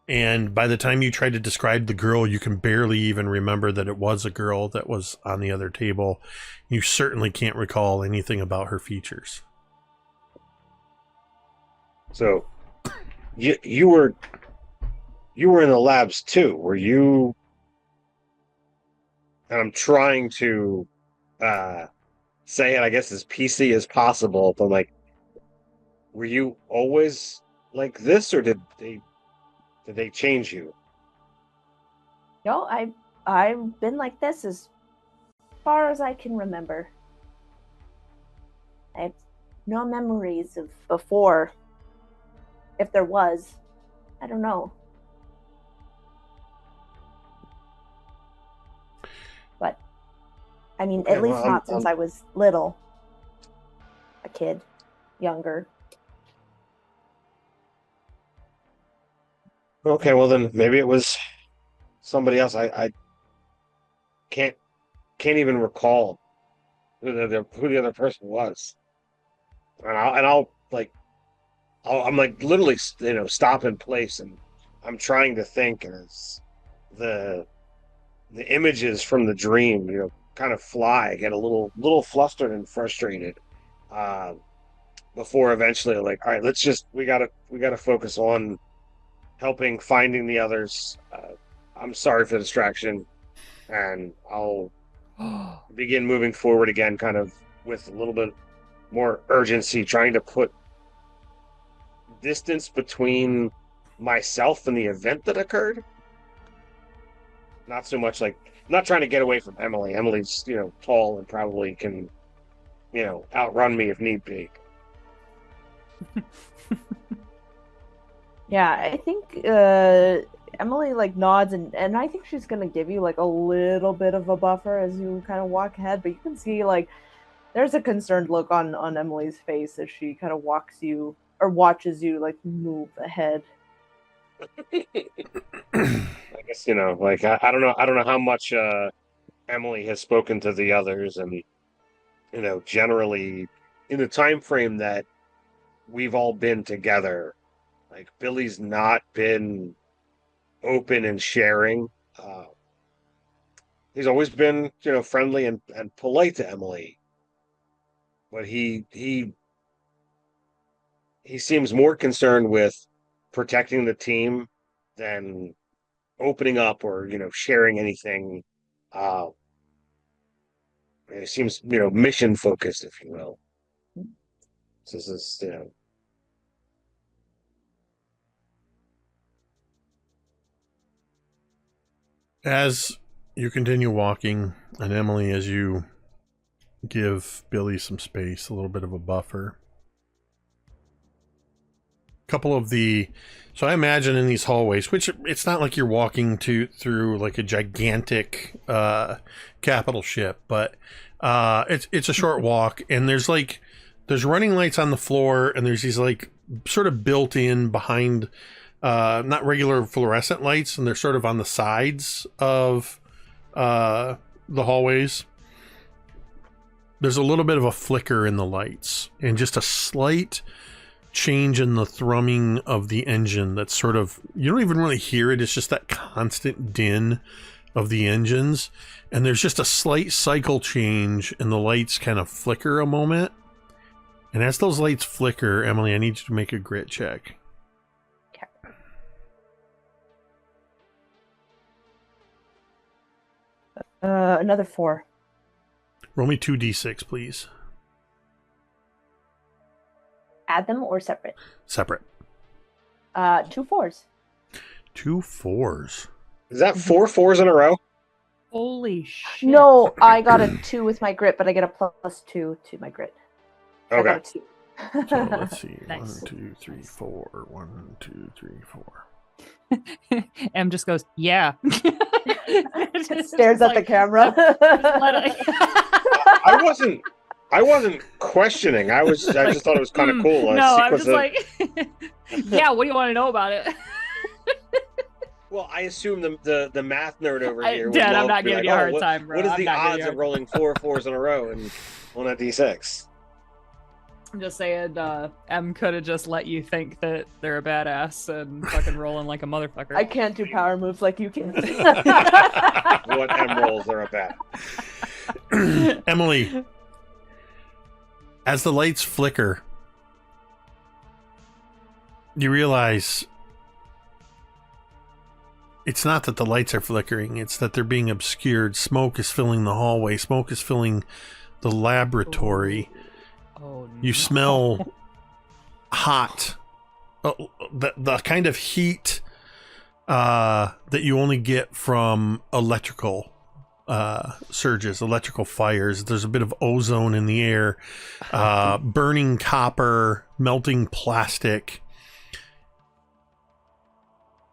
And by the time you try to describe the girl, you can barely even remember that it was a girl that was on the other table. You certainly can't recall anything about her features. So, you were in the labs too, were you? And I'm trying to say it, I guess, as PC as possible, but like, were you always like this, or did they change you? No, I've been like this as far as I can remember. I have no memories of before. If there was, I don't know. But I mean, at least not since I was little. A kid, younger. Okay, well then maybe it was somebody else. I can't even recall who the other person was, and I'll I'm like literally stop in place, and I'm trying to think, and it's the images from the dream kind of fly. I get a little flustered and frustrated before eventually like, all right, we gotta focus on helping finding the others. I'm sorry for the distraction, and I'll begin moving forward again, kind of with a little bit more urgency, trying to put distance between myself and the event that occurred. Not so much like not trying to get away from Emily. Emily's, tall and probably can, outrun me if need be. Yeah, I think Emily like nods and I think she's gonna give you like a little bit of a buffer as you kind of walk ahead, but you can see like there's a concerned look on Emily's face as she kind of walks you or watches you like move ahead. I guess, like I don't know how much Emily has spoken to the others, and generally in the time frame that we've all been together, like Billy's not been open and sharing. He's always been, friendly and polite to Emily, but he seems more concerned with protecting the team than opening up or sharing anything. It seems mission focused, if you will. So this is As you continue walking, and Emily, as you give Billy some space, a little bit of a buffer. Couple of so I imagine in these hallways, which it's not like you're walking through like a gigantic capital ship, but it's a short walk, and there's running lights on the floor, and there's these like sort of built in behind not regular fluorescent lights, and they're sort of on the sides of the hallways. There's a little bit of a flicker in the lights and just a slight change in the thrumming of the engine that's sort of, you don't even really hear it. It's just that constant din of the engines. And there's just a slight cycle change and the lights kind of flicker a moment. And as those lights flicker, Emily, I need you to make a grit check. Okay. Another 4. Roll me 2d6, please. Add them or separate? Separate. 2 4s. 2 4s. Is that 4 4s in a row? Holy shit. No, I got a 2 with my grit, but I get a +2 to my grit. So I got a 2. So let's see. Nice. 1, 2, 3, 4. 1, 2, 3, 4. Em just goes, yeah. Stares at the camera. I wasn't questioning. I just thought it was kind of cool. No, I'm just like, yeah, what do you want to know about it? Well, I assume the math nerd over here would Dad, love I'm not to be giving like, you a hard what, time, bro. What is I'm the not giving odds you a of rolling 4 4s in a row and on a d6? I'm just saying, M could have just let you think that they're a badass and fucking rolling like a motherfucker. I can't do power moves like you can. What M rolls are about? Emily, as the lights flicker, you realize it's not that the lights are flickering, it's that they're being obscured. Smoke is filling the hallway, smoke is filling the laboratory. Oh, no. You smell hot. The kind of heat that you only get from electrical surges, electrical fires. There's a bit of ozone in the air, burning copper, melting plastic.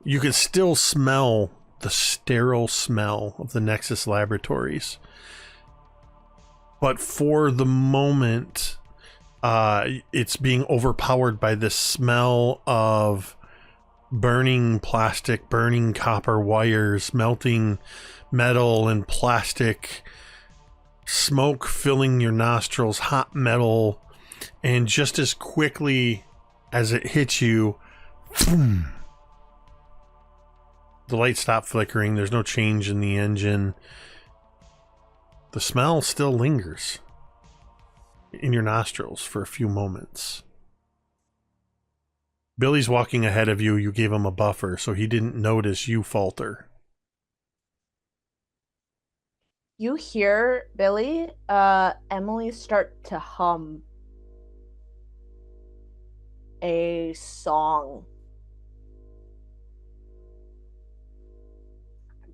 You can still smell the sterile smell of the Nexus laboratories. But for the moment, it's being overpowered by this smell of burning plastic, burning copper wires, melting metal and plastic, smoke filling your nostrils, hot metal, and just as quickly as it hits you, boom, the lights stop flickering. There's no change in the engine. The smell still lingers in your nostrils for a few moments. Billy's walking ahead of you. You gave him a buffer, so he didn't notice you falter. You hear Billy, Emily start to hum a song.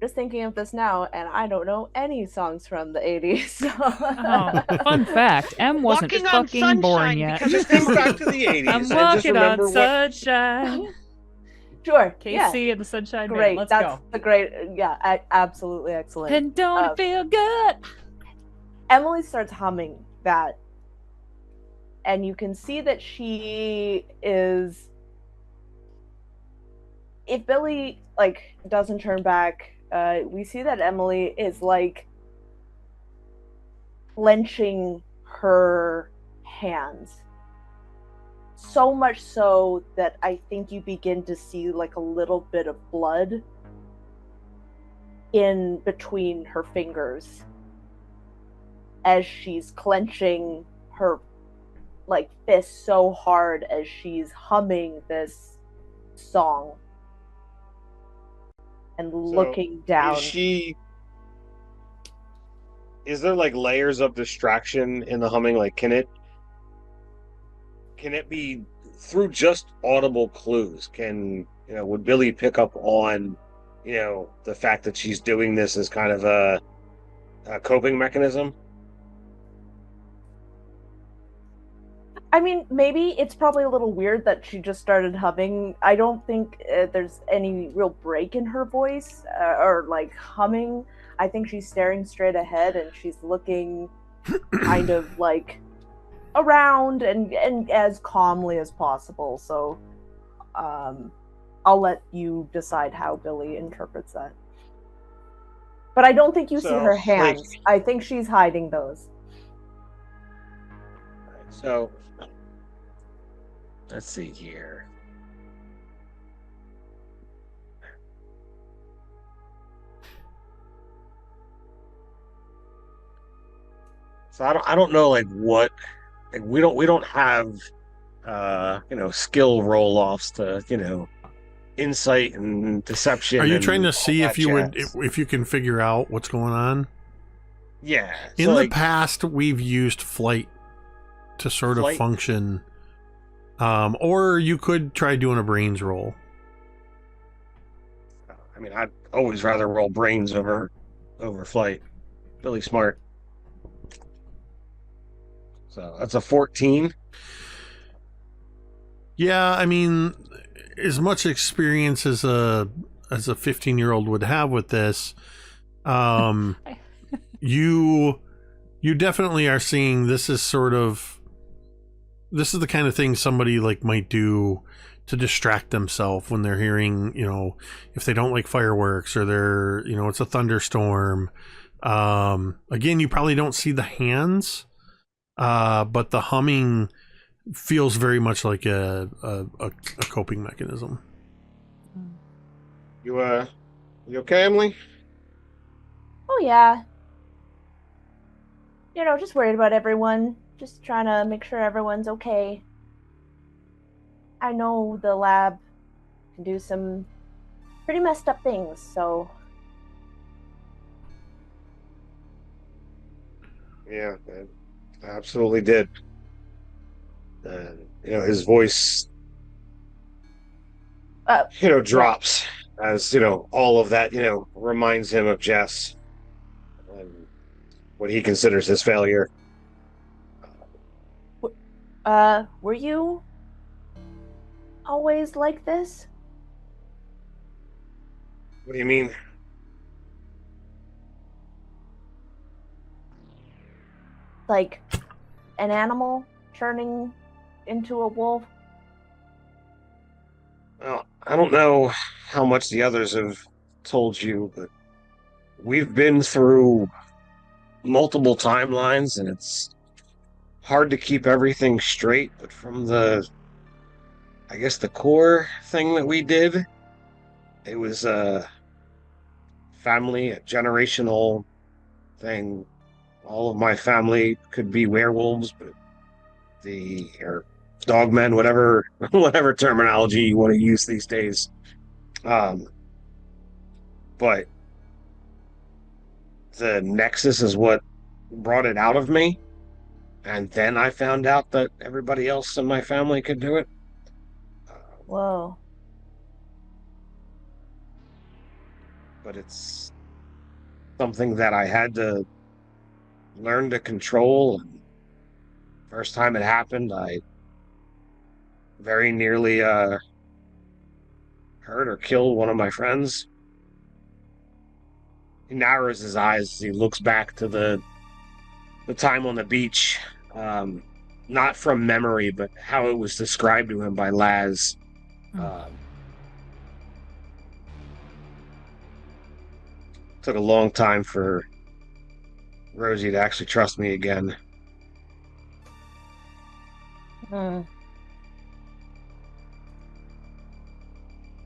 just thinking of this now, and I don't know any songs from the 80s. So. Oh, fun fact: M wasn't Walking on fucking born sunshine yet. because Just think back to the 80s I'm and just walking on remember what. sunshine. Sure. Yeah. KC and the Sunshine Great. Man. Let's That's go. the great. Yeah. Absolutely excellent. And don't it feel good? Emily starts humming that, and you can see that she is. If Billy doesn't turn back, we see that Emily is clenching her hands, so much so that I think you begin to see a little bit of blood in between her fingers as she's clenching her fist so hard as she's humming this song and looking down. Is there layers of distraction in the humming? Can it be through just audible clues? Would Billy pick up on the fact that she's doing this as kind of a coping mechanism? I mean, maybe it's probably a little weird that she just started humming. I don't think there's any real break in her voice or humming. I think she's staring straight ahead and she's looking kind of around and as calmly as possible. So I'll let you decide how Billy interprets that. But I don't think you see her hands. I think she's hiding those. So let's see here. So I don't know what we don't have skill roll-offs to insight and deception. Are you trying to see if you can figure out what's going on? Yeah. In the past, we've used flight to sort of function, or you could try doing a brains roll. I mean, I'd always rather roll brains over flight. Really smart. So that's a 14. Yeah, I mean, as much experience as a 15-year-old would have with this, you definitely are seeing this is the kind of thing somebody might do to distract themselves when they're hearing, if they don't like fireworks or they're, it's a thunderstorm. Again, you probably don't see the hands, but the humming feels very much like a coping mechanism. You okay, Emily? Oh yeah. Just worried about everyone. Just trying to make sure everyone's okay. I know the lab can do some pretty messed up things, so. Yeah, it absolutely did. His voice, drops as, all of that, reminds him of Jess and what he considers his failure. Were you always like this? What do you mean? Like an animal turning into a wolf? Well, I don't know how much the others have told you, but we've been through multiple timelines, and it's hard to keep everything straight. But from the core thing that we did, it was a family, a generational thing. All of my family could be werewolves, but or dogmen, whatever terminology you want to use these days. But the Nexus is what brought it out of me. And then I found out that everybody else in my family could do it. Whoa. But it's something that I had to learn to control. And first time it happened, I very nearly hurt or killed one of my friends. He narrows his eyes as he looks back to the time on the beach. Not from memory, but how it was described to him by Laz. Took a long time for Rosie to actually trust me again.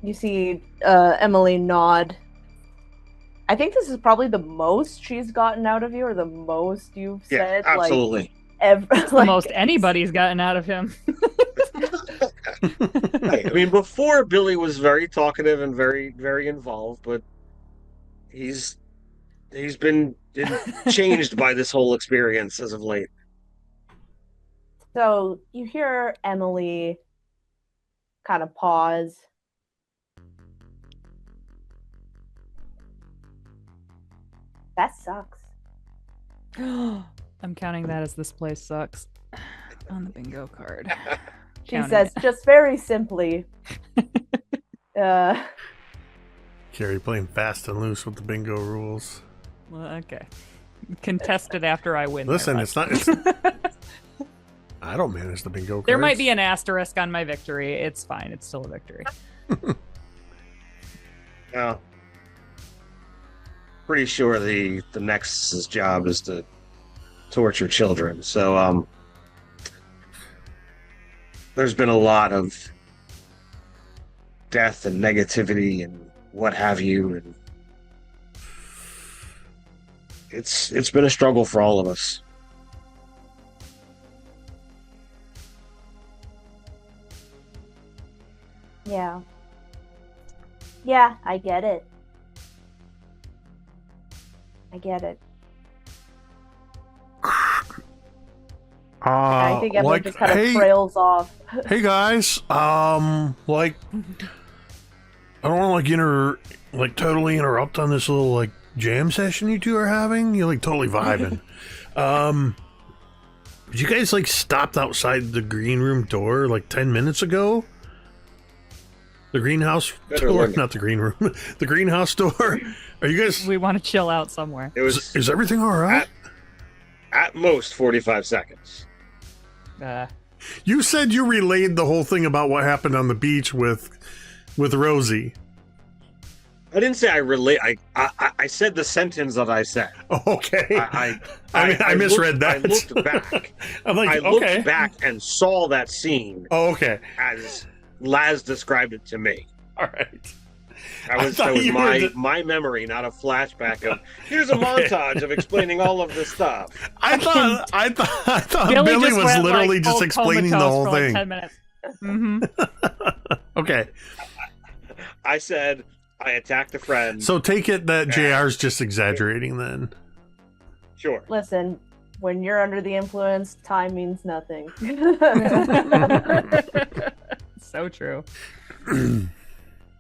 You see Emily nod. I think this is probably the most she's gotten out of you, or the most you've said. Absolutely. It's the most anybody's gotten out of him. I mean, before Billy was very talkative and very, very involved, but he's been changed by this whole experience as of late. So you hear Emily kind of pause. That sucks. I'm counting that as this place sucks on the bingo card. She says, just very simply, Carrie playing fast and loose with the bingo rules. Well, okay. Contest it after I win. Listen, it's not. I don't manage the bingo cards. There might be an asterisk on my victory. It's fine. It's still a victory. Yeah. Pretty sure the Nexus's job is to torture children. So there's been a lot of death and negativity and what have you, and it's been a struggle for all of us. Yeah. Yeah, I get it. I get it. I think Emily just kind of trails off. Hey guys, I don't want to totally interrupt on this little jam session you two are having. You're totally vibing. Did you guys stopped outside the green room door 10 minutes ago? The greenhouse door, not the green room. The greenhouse door. Are you guys? We want to chill out somewhere. Is everything all right? At most 45 seconds. You said you relayed the whole thing about what happened on the beach with Rosie. I didn't say I relate. I said the sentence that I said. Okay. I misread that. I looked back. I'm I looked back and saw that scene. Oh, okay. As Laz described it to me. All right. That was my memory, not a flashback of here's a montage of explaining all of this stuff. I thought Billy was literally just explaining the whole thing. 10 minutes. Mm-hmm. Okay. I said I attacked a friend. So take it that JR's just exaggerating then. Sure. Listen, when you're under the influence, time means nothing. So true.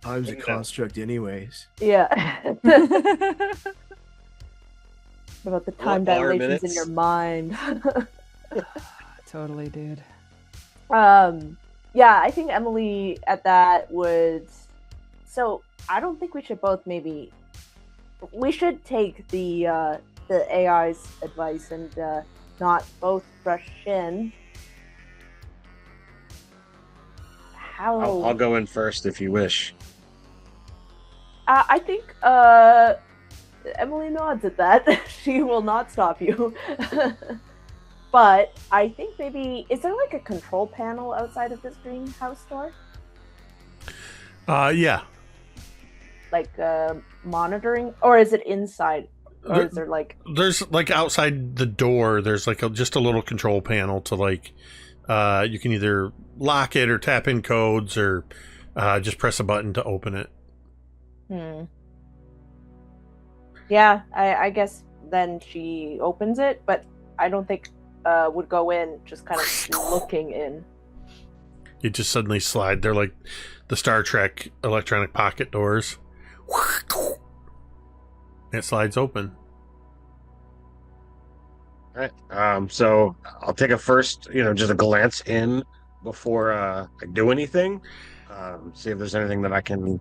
Time's a construct anyways. Yeah. About the time dilations in your mind. Totally, dude. Yeah, I think Emily at that would... So, I don't think we should both maybe... We should take the AI's advice and not both rush in. How... I'll go in first if you wish. I think Emily nods at that. She will not stop you. But I think maybe... Is there a control panel outside of this greenhouse door? Yeah. Monitoring? Or is it inside? Or is there There's outside the door, there's just a little control panel to you can either lock it or tap in codes or just press a button to open it. Yeah, I guess then she opens it, but I don't think would go in just kind of looking in. You just suddenly slide. They're like the Star Trek electronic pocket doors. It slides open. All right. So I'll take a first, just a glance in before I do anything. See if there's anything that I can,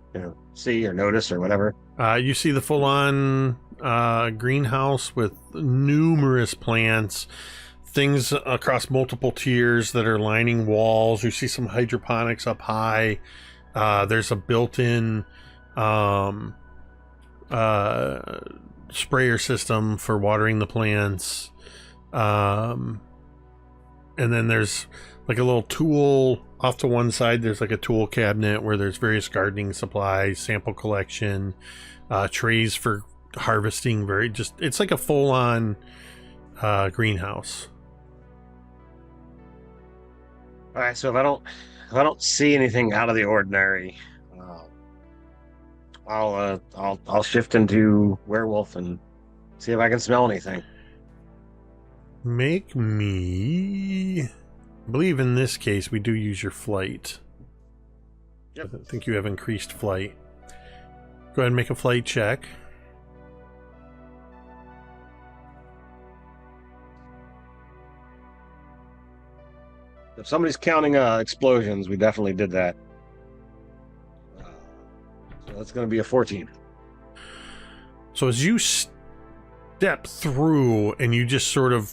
see or notice or whatever. You see the full-on greenhouse with numerous plants, things across multiple tiers that are lining walls. You see some hydroponics up high. There's a built-in sprayer system for watering the plants. And then there's like a little tool off to one side. There's like a tool cabinet where there's various gardening supplies, sample collection, trays for harvesting. It's like a full-on greenhouse. All right. So if I don't see anything out of the ordinary, I'll shift into werewolf and see if I can smell anything. Make me... I believe in this case we do use your flight. Yep. I think you have increased flight. Go ahead and make a flight check. If somebody's counting explosions, we definitely did that. So that's going to be a 14. So as you step through and you just sort of,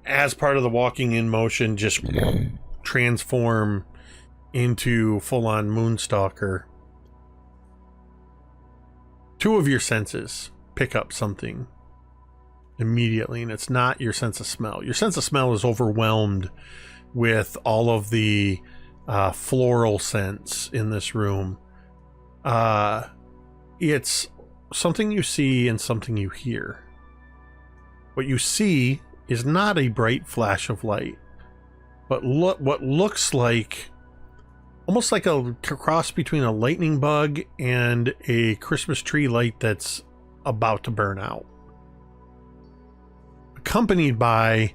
as part of the walking in motion, just transform into full-on Moonstalker, two of your senses pick up something immediately, and it's not your sense of smell. Your sense of smell is overwhelmed with all of the floral scents in this room. It's something you see and something you hear. What you see is not a bright flash of light, but what looks like almost like a cross between a lightning bug and a Christmas tree light that's about to burn out, accompanied by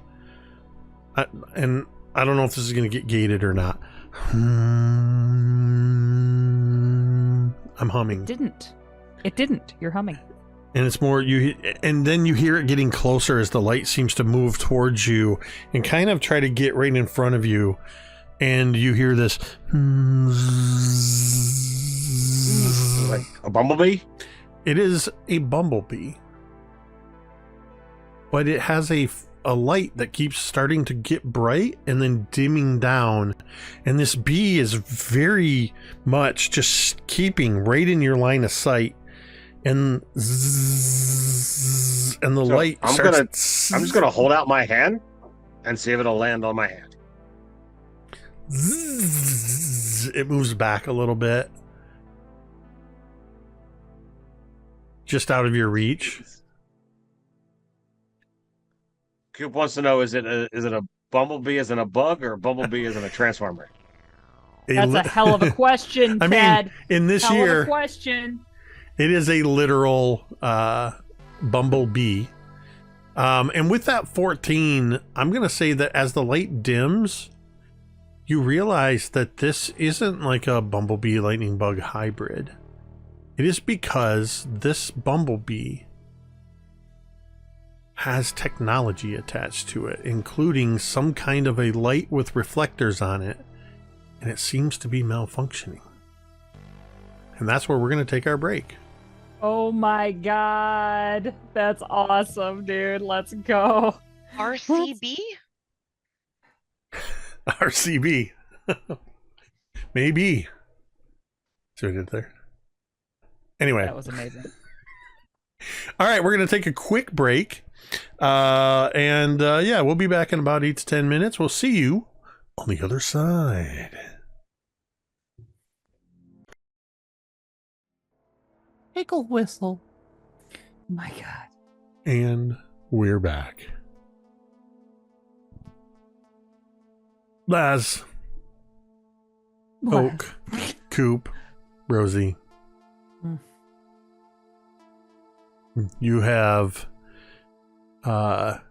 and I don't know if this is going to get gated or not. I'm humming. It didn't. You're humming. And it's more and then you hear it getting closer as the light seems to move towards you and kind of try to get right in front of you, and you hear this like a bumblebee. It is a bumblebee, but it has a light that keeps starting to get bright and then dimming down, and this bee is very much just keeping right in your line of sight. And zzz, and the light I'm just gonna hold out my hand and see if it'll land on my hand. Zzz, it moves back a little bit, just out of your reach. Coop wants to know: is it a bumblebee as in a bug, or a bumblebee as in a transformer? That's a hell of a question, I Ted. mean, in this hell year, of a question. It is a literal bumblebee. And with that 14, I'm going to say that as the light dims, you realize that this isn't like a bumblebee lightning bug hybrid. It is because this bumblebee has technology attached to it, including some kind of a light with reflectors on it, and it seems to be malfunctioning. And that's where we're going to take our break. Oh my god. That's awesome, dude. Let's go. RCB? RCB. Maybe. See what I did there? Anyway. That was amazing. All right, we're going to take a quick break. And we'll be back in about 8 to 10 minutes. We'll see you on the other side. Pickle whistle. My god. And we're back. Laz, Oak, Coop, Rosie. You have found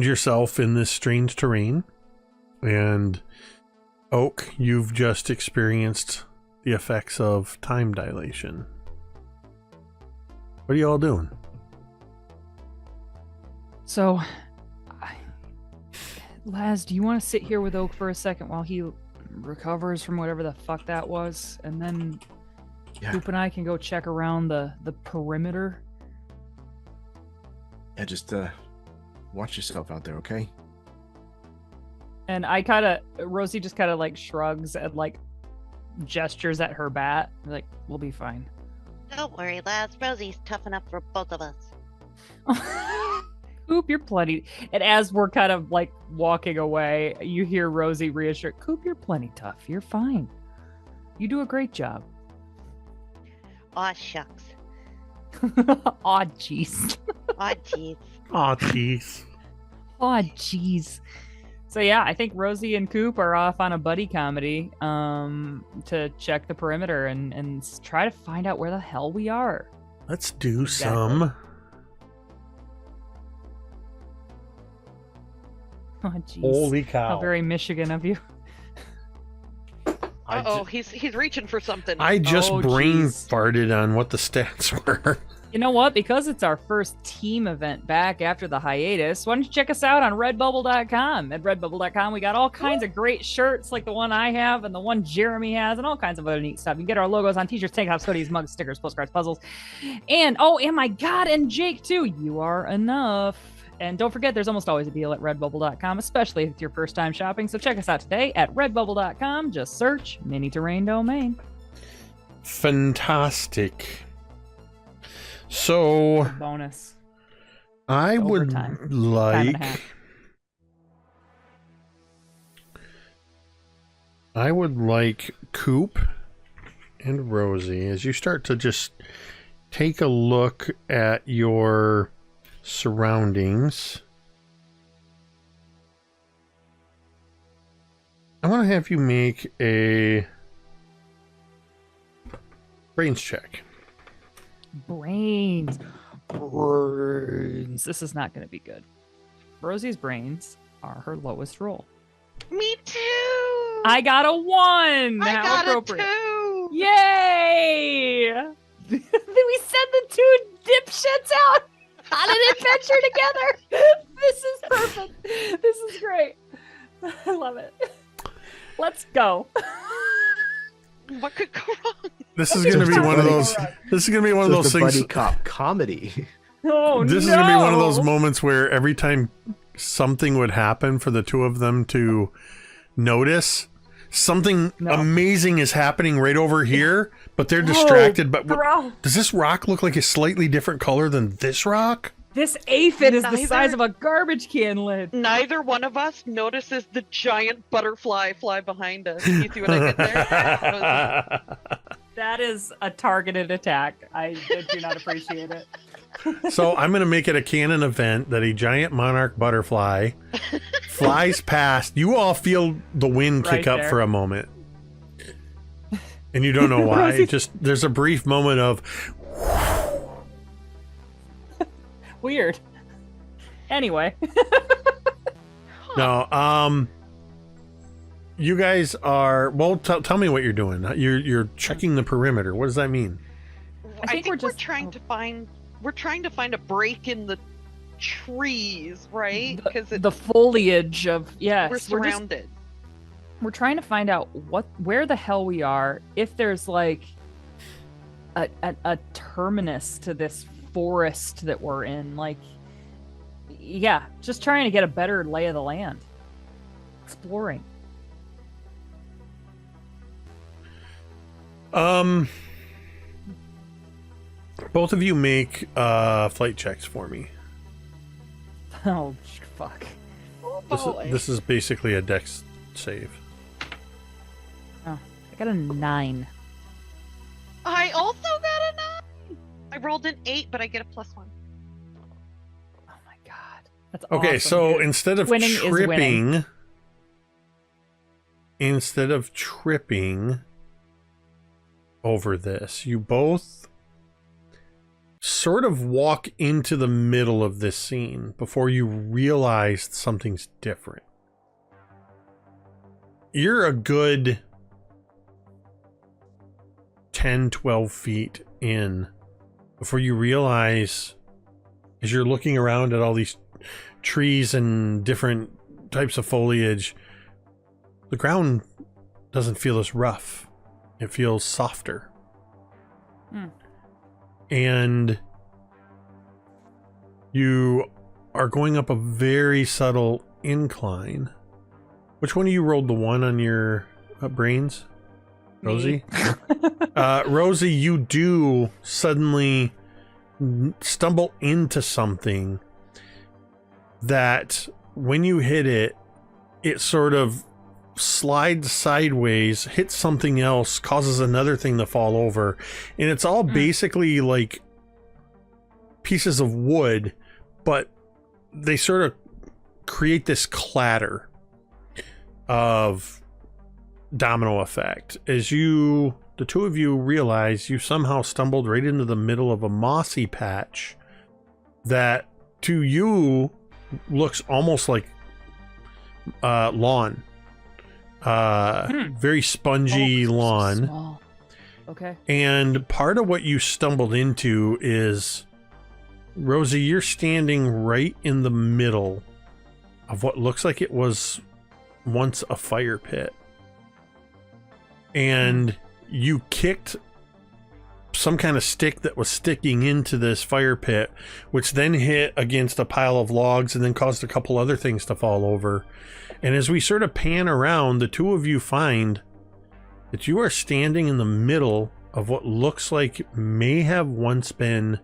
yourself in this strange terrain, and Oak, you've just experienced the effects of time dilation. What are you all doing? So, Laz, do you want to sit here with Oak for a second while he recovers from whatever the fuck that was? And then Coop and I can go check around the perimeter? Yeah, just watch yourself out there, okay? And Rosie just kind of like shrugs and like gestures at her bat. Like, we'll be fine. Don't worry, lads. Rosie's tough enough for both of us. Coop, you're plenty. And as we're kind of like walking away, you hear Rosie reassure, Coop, you're plenty tough. You're fine. You do a great job. Aw, shucks. Aw, jeez. Aw, jeez. Aw, jeez. Aw, jeez. So yeah, I think Rosie and Coop are off on a buddy comedy to check the perimeter and try to find out where the hell we are. Let's do some. Oh, jeez. Holy cow. How very Michigan of you. Uh-oh, he's reaching for something. I just brain farted on what the stats were. You know what? Because it's our first team event back after the hiatus, why don't you check us out on redbubble.com? At redbubble.com, we got all kinds of great shirts like the one I have and the one Jeremy has and all kinds of other neat stuff. You can get our logos on t-shirts, tank tops, hoodies, mugs, stickers, postcards, puzzles. And, oh my God, and Jake too. You are enough. And don't forget, there's almost always a deal at redbubble.com, especially if it's your first time shopping. So check us out today at redbubble.com. Just search Mini Terrain Domain. Fantastic. So, Bonus. I would Overtime. like... I would like Coop and Rosie, as you start to just take a look at your surroundings, I want to have you make a brains check. Brains. This is not going to be good. Rosie's brains are her lowest roll. Me too. I got a 1. I How got appropriate. a 2. Yay! We sent the 2 dipshits out on an adventure together. This is perfect. This is great. I love it. Let's go. What could go wrong? This is going to be one of those. This is going to be one of those things. Buddy cop comedy. Oh, this is going to be one of those moments where every time something would happen for the two of them to notice something amazing is happening right over here, but they're distracted. But does this rock look like a slightly different color than this rock? This aphid is the size of a garbage can lid. Neither one of us notices the giant butterfly fly behind us. You see what I did there? That is a targeted attack. I do not appreciate it. So I'm going to make it a canon event that a giant monarch butterfly flies past. You all feel the wind kick up for a moment. And you don't know why. Just there's a brief moment of weird. Anyway. No, you guys are tell me what you're doing. You're checking the perimeter. What does that mean? I think we're trying to find a break in the trees, right? Because the foliage of we're surrounded. We're trying to find out where the hell we are, if there's like a terminus to this forest that we're in. Like, yeah, just trying to get a better lay of the land. Exploring. Both of you make flight checks for me. Oh, fuck. This is basically a dex save. Oh, I got a 9. I also got a 9. I rolled an 8, but I get a +1. Oh my god. That's okay, awesome, so dude. instead of tripping over this, you both sort of walk into the middle of this scene before you realize something's different. You're a good 10, 12 feet in before you realize, as you're looking around at all these trees and different types of foliage, the ground doesn't feel as rough. It feels softer. And you are going up a very subtle incline. Which one of you rolled the 1 on your brains? Rosie? Rosie, you do suddenly stumble into something that when you hit it, it sort of slides sideways, hits something else, causes another thing to fall over. And it's all basically like pieces of wood, but they sort of create this clatter of domino effect as the two of you realize you somehow stumbled right into the middle of a mossy patch that to you looks almost like lawn. Very spongy lawn. Small. Okay. And part of what you stumbled into is, Rosie, you're standing right in the middle of what looks like it was once a fire pit. And you kicked some kind of stick that was sticking into this fire pit, which then hit against a pile of logs and then caused a couple other things to fall over. And as we sort of pan around, the two of you find that you are standing in the middle of what looks like may have once been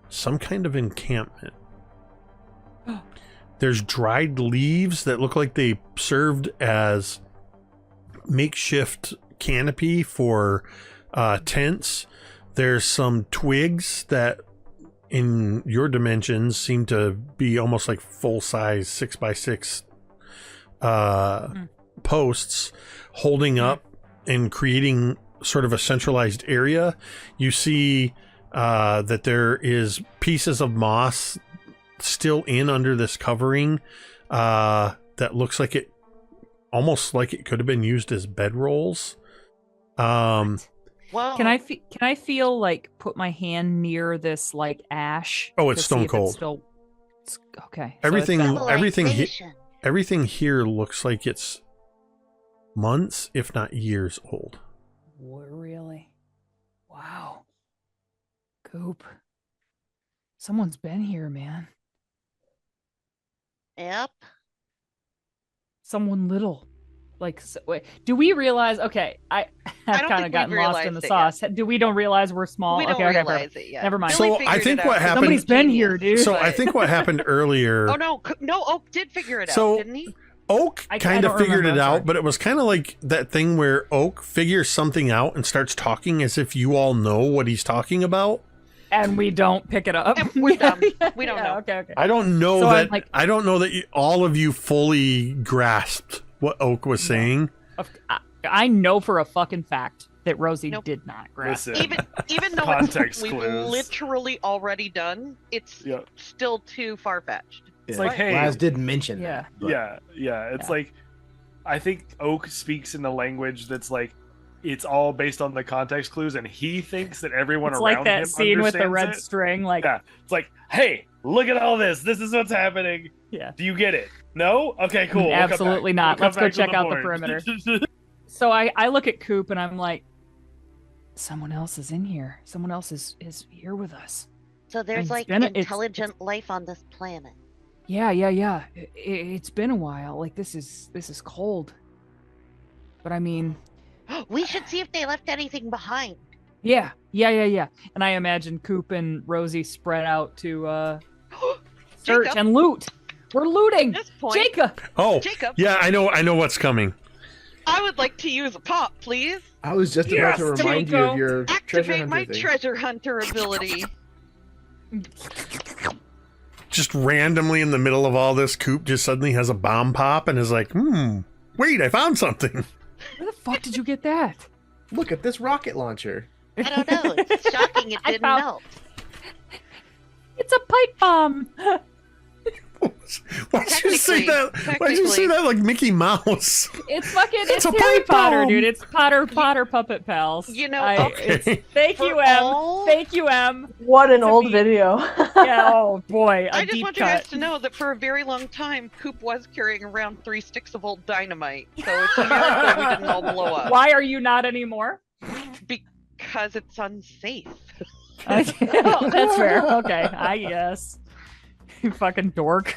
some kind of encampment. There's dried leaves that look like they served as makeshift canopy for tents. There's some twigs that in your dimensions seem to be almost like full-size 6x6 posts holding up and creating sort of a centralized area. You see that there is pieces of moss still in under this covering that looks like it almost like it could have been used as bedrolls. Wow. Can I feel like put my hand near this like ash? Oh, it's to stone see if cold. Okay. Everything Civilization. everything here looks like it's months, if not years old. Really? Wow. Coop. Someone's been here, man. Yep. Someone little. Like, wait, do we realize? Okay, I've don't kind of think gotten we've lost in realized the it sauce. Do we don't realize we're small? We don't okay, realize perfect. it yet. Never mind. So Billy I figured think it what out. happened- Somebody's been here, dude. So I think what happened earlier. Oh no, Oak did figure it So- out, didn't he? Oak I kind of don't figured remember, it I'm sorry. out, but it was kind of like that thing where Oak figures something out and starts talking as if you all know what he's talking about. And we don't pick it up. And we're dumb. We don't know. Okay. I don't know So I'm that. like- I don't know that all of you fully grasped what Oak was saying. I know for a fucking fact that Rosie Nope. did not grasp. Listen, Even though Context we've clues. literally already done, it's Yeah. still too far fetched. It's Yeah. like, hey, Laz did mention Yeah. that. but- yeah. It's Yeah. like, I think Oak speaks in the language that's like, it's all based on the context clues, and he thinks that everyone It's around like that him scene with the understands red it. string. Like, Yeah, it's like, hey, look at all this. This is what's happening. Yeah. Do you get it? No? Okay, cool. We'll come Absolutely back. not. We'll Let's come go back to check out the point. perimeter. So I look at Coop and I'm like, someone else is in here. Someone else is here with us. So there's It's like been it's- intelligent life on this planet. Yeah. It's been a while. Like this is cold. But I mean, We should see if they left anything behind. yeah. And I imagine Coop and Rosie spread out to search Jacob. and loot. We're looting. At this point, Jacob. Oh, Jacob, yeah, I know what's coming. I would like to use a pop, please. I was just about to Yes, remind you Tico. of your treasure Activate hunter my thing. treasure hunter ability. Just randomly in the middle of all this, Coop just suddenly has a bomb pop and is like, wait, I found something. Where the fuck did you get that? Look at this rocket launcher. I don't know. It's shocking it I didn't found- melt. It's a pipe bomb. What was Why'd you say that? Why'd you say that like Mickey Mouse? It's fucking. It's a Harry pipe Potter, bomb. dude. It's Potter Puppet Pals. You know, Thank you, M. Thank you, M. What an old video. Yeah. Oh boy. I just want you guys to know that for a very long time, Coop was carrying around 3 sticks of old dynamite. So it's a miracle we didn't all blow up. Why are you not anymore? Because it's unsafe. Oh, that's fair. Okay, I guess. You fucking dork.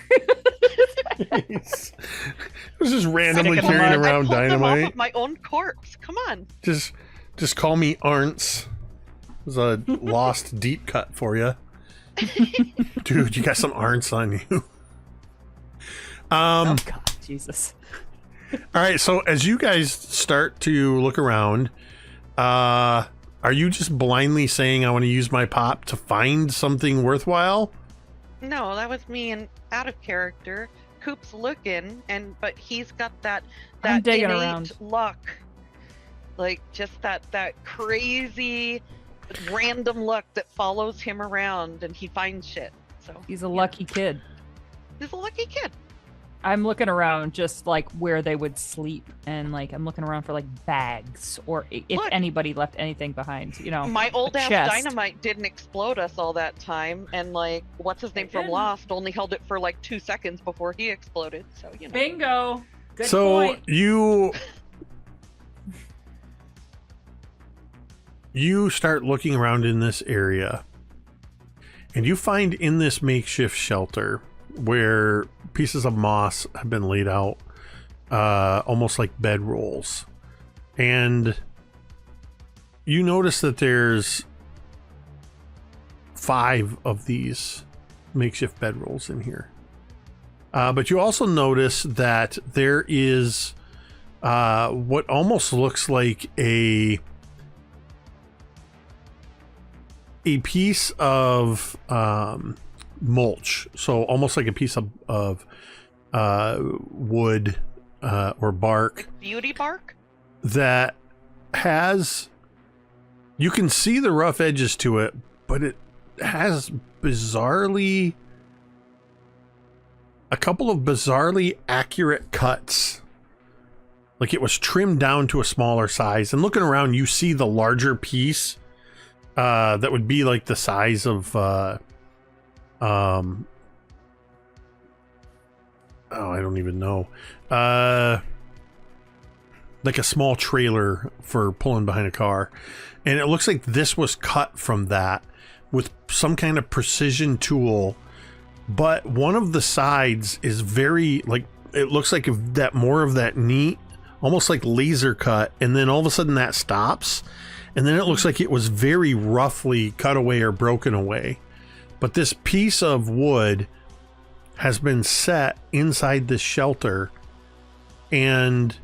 Jeez. I was just randomly carrying around I pulled them off dynamite. of my own corpse. Come on. Just call me Arntz. It was a lost deep cut for you. Dude, you got some Arntz on you. Oh God, Jesus. All right, so as you guys start to look around, are you just blindly saying I want to use my pop to find something worthwhile? No, that was me and out of character. Coop's looking, but he's got that digging innate around. luck, like just that crazy random luck that follows him around, and he finds shit. So He's a lucky kid. He's a lucky kid. I'm looking around just like where they would sleep, and like I'm looking around for like bags or if Look. anybody left anything behind. You know, My old a ass chest. dynamite didn't explode us all that time, and like what's his name from didn't. Lost only held it for like 2 seconds before he exploded. So you know. Bingo. Good So point. you start looking around in this area, and you find in this makeshift shelter where pieces of moss have been laid out, almost like bedrolls, and you notice that there's 5 of these makeshift bedrolls in here. But you also notice that there is what almost looks like a piece of mulch, so almost like a piece of wood or bark, Beauty bark? that has, you can see the rough edges to it, but it has a couple of bizarrely accurate cuts. Like it was trimmed down to a smaller size. And looking around, you see the larger piece that would be like the size of I don't even know. Like a small trailer for pulling behind a car. And it looks like this was cut from that with some kind of precision tool. But one of the sides is very, like, it looks like that more of that neat, almost like laser cut. And then all of a sudden that stops. And then it looks like it was very roughly cut away or broken away. But this piece of wood has been set inside this shelter, and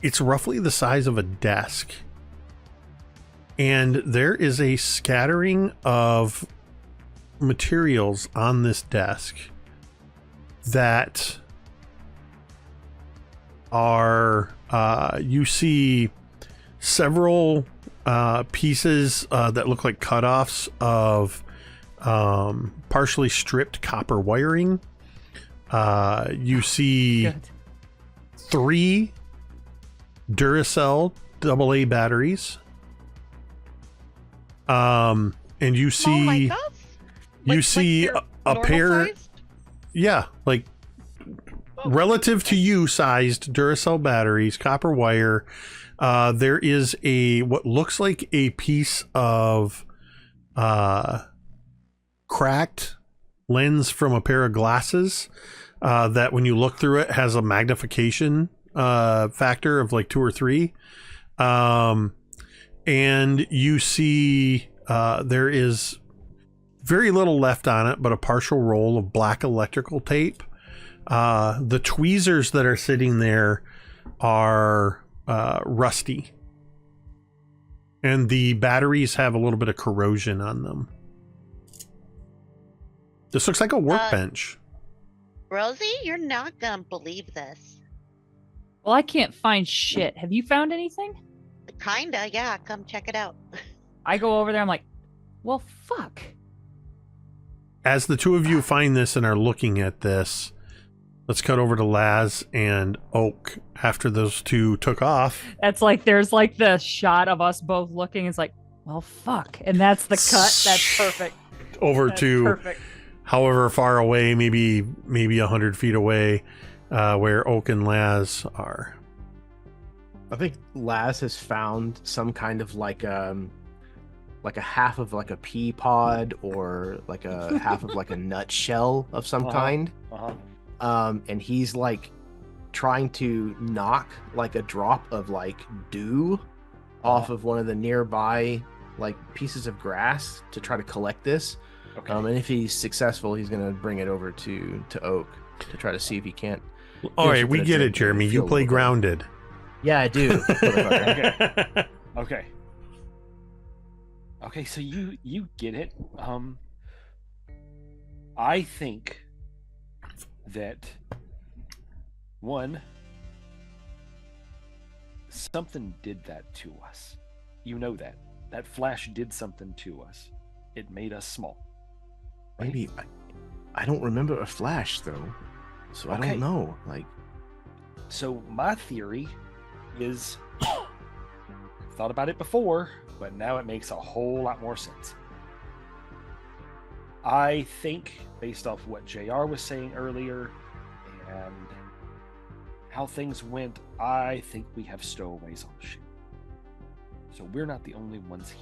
it's roughly the size of a desk. And there is a scattering of materials on this desk that are, you see several pieces that look like cutoffs of partially stripped copper wiring. You see Good. 3 Duracell AA batteries. And you Small like see us? you Like see they're a normal pair, sized? yeah, like relative to you sized Duracell batteries, copper wire. There is what looks like a piece of cracked lens from a pair of glasses that when you look through it has a magnification factor of like 2 or 3. And you see there is very little left on it, but a partial roll of black electrical tape. The tweezers that are sitting there are rusty, and the batteries have a little bit of corrosion on them. This looks like a workbench. Rosie, you're not gonna believe this. Well, I can't find shit. Have you found anything? Kinda, yeah. Come check it out. I go over there. I'm like, well, fuck. as the two of you find this and are looking at this, let's cut over to Laz and Oak after those two took off. That's like, there's like the shot of us both looking. It's like, well, fuck. And that's the cut. That's perfect. Over That's to perfect. however far away, maybe 100 feet away, where Oak and Laz are. I think Laz has found some kind of like a half of like a pea pod or like a half of like a nutshell of some kind. And he's like trying to knock like a drop of like dew off of one of the nearby like pieces of grass to try to collect this. Okay. And if he's successful, he's gonna bring it over to Oak to try to see if he can't. All right, we get it, Jeremy. You play grounded. Yeah, I do. Okay. Okay, so you get it. I think that one, something did that to us. You know that. That flash did something to us. It made us small. Right? Maybe I don't remember a flash though, so I don't know. Like, so my theory is, I've thought about it before, but now it makes a whole lot more sense. I think, based off what JR was saying earlier and how things went, I think we have stowaways on the ship. So we're not the only ones here.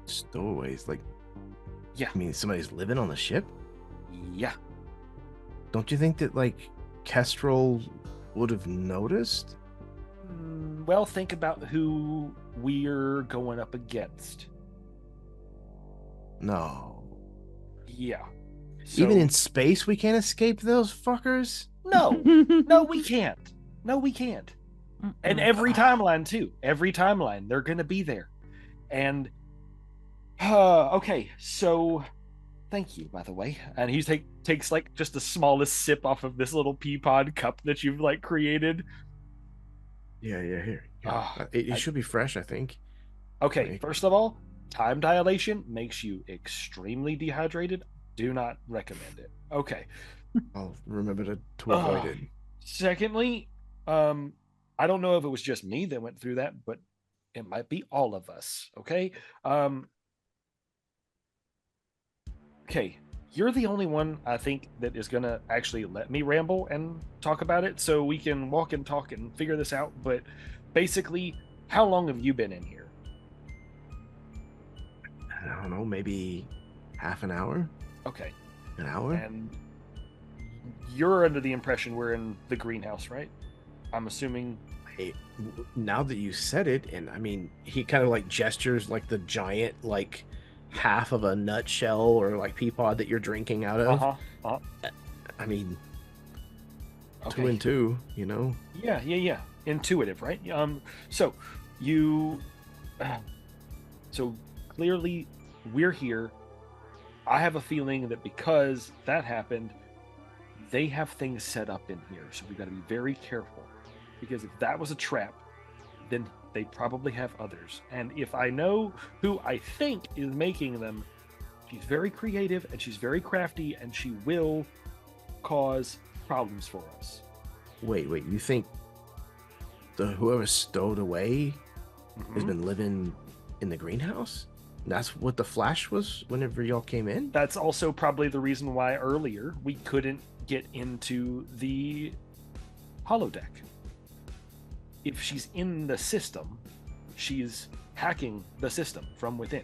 Stowaways? Like, yeah. I mean, somebody's living on the ship? Yeah. Don't you think that, like, Kestrel would have noticed? Well, think about who we're going up against. No. Yeah. Even in space, we can't escape those fuckers? No. No, we can't. No, we can't. And every timeline, too. Every timeline, they're going to be there. And, okay, so, thank you, by the way. And he takes, like, just the smallest sip off of this little pea pod cup that you've, like, created. Yeah, here. It should be fresh, I think. Okay, first of all, time dilation makes you extremely dehydrated. Do not recommend it. Okay. I'll remember to avoid it. Secondly, I don't know if it was just me that went through that, but it might be all of us. Okay. Okay. You're the only one, I think, that is going to actually let me ramble and talk about it so we can walk and talk and figure this out. But basically, how long have you been in here? I don't know, maybe half an hour? Okay. An hour? And you're under the impression we're in the greenhouse, right? I'm assuming. Hey, now that you said it, and I mean, he kind of like gestures like the giant, like half of a nutshell or like pea pod that you're drinking out of. I mean, okay. 2 and 2, you know? Yeah. Intuitive, right? So you, so clearly we're here. I have a feeling that because that happened, they have things set up in here. So we got to be very careful, because if that was a trap, then they probably have others. And if I know who I think is making them, she's very creative and she's very crafty, and she will cause problems for us. Wait, you think whoever stowed away has been living in the greenhouse? That's what the flash was whenever y'all came in? That's also probably the reason why earlier we couldn't get into the holodeck. If she's in the system, she's hacking the system from within.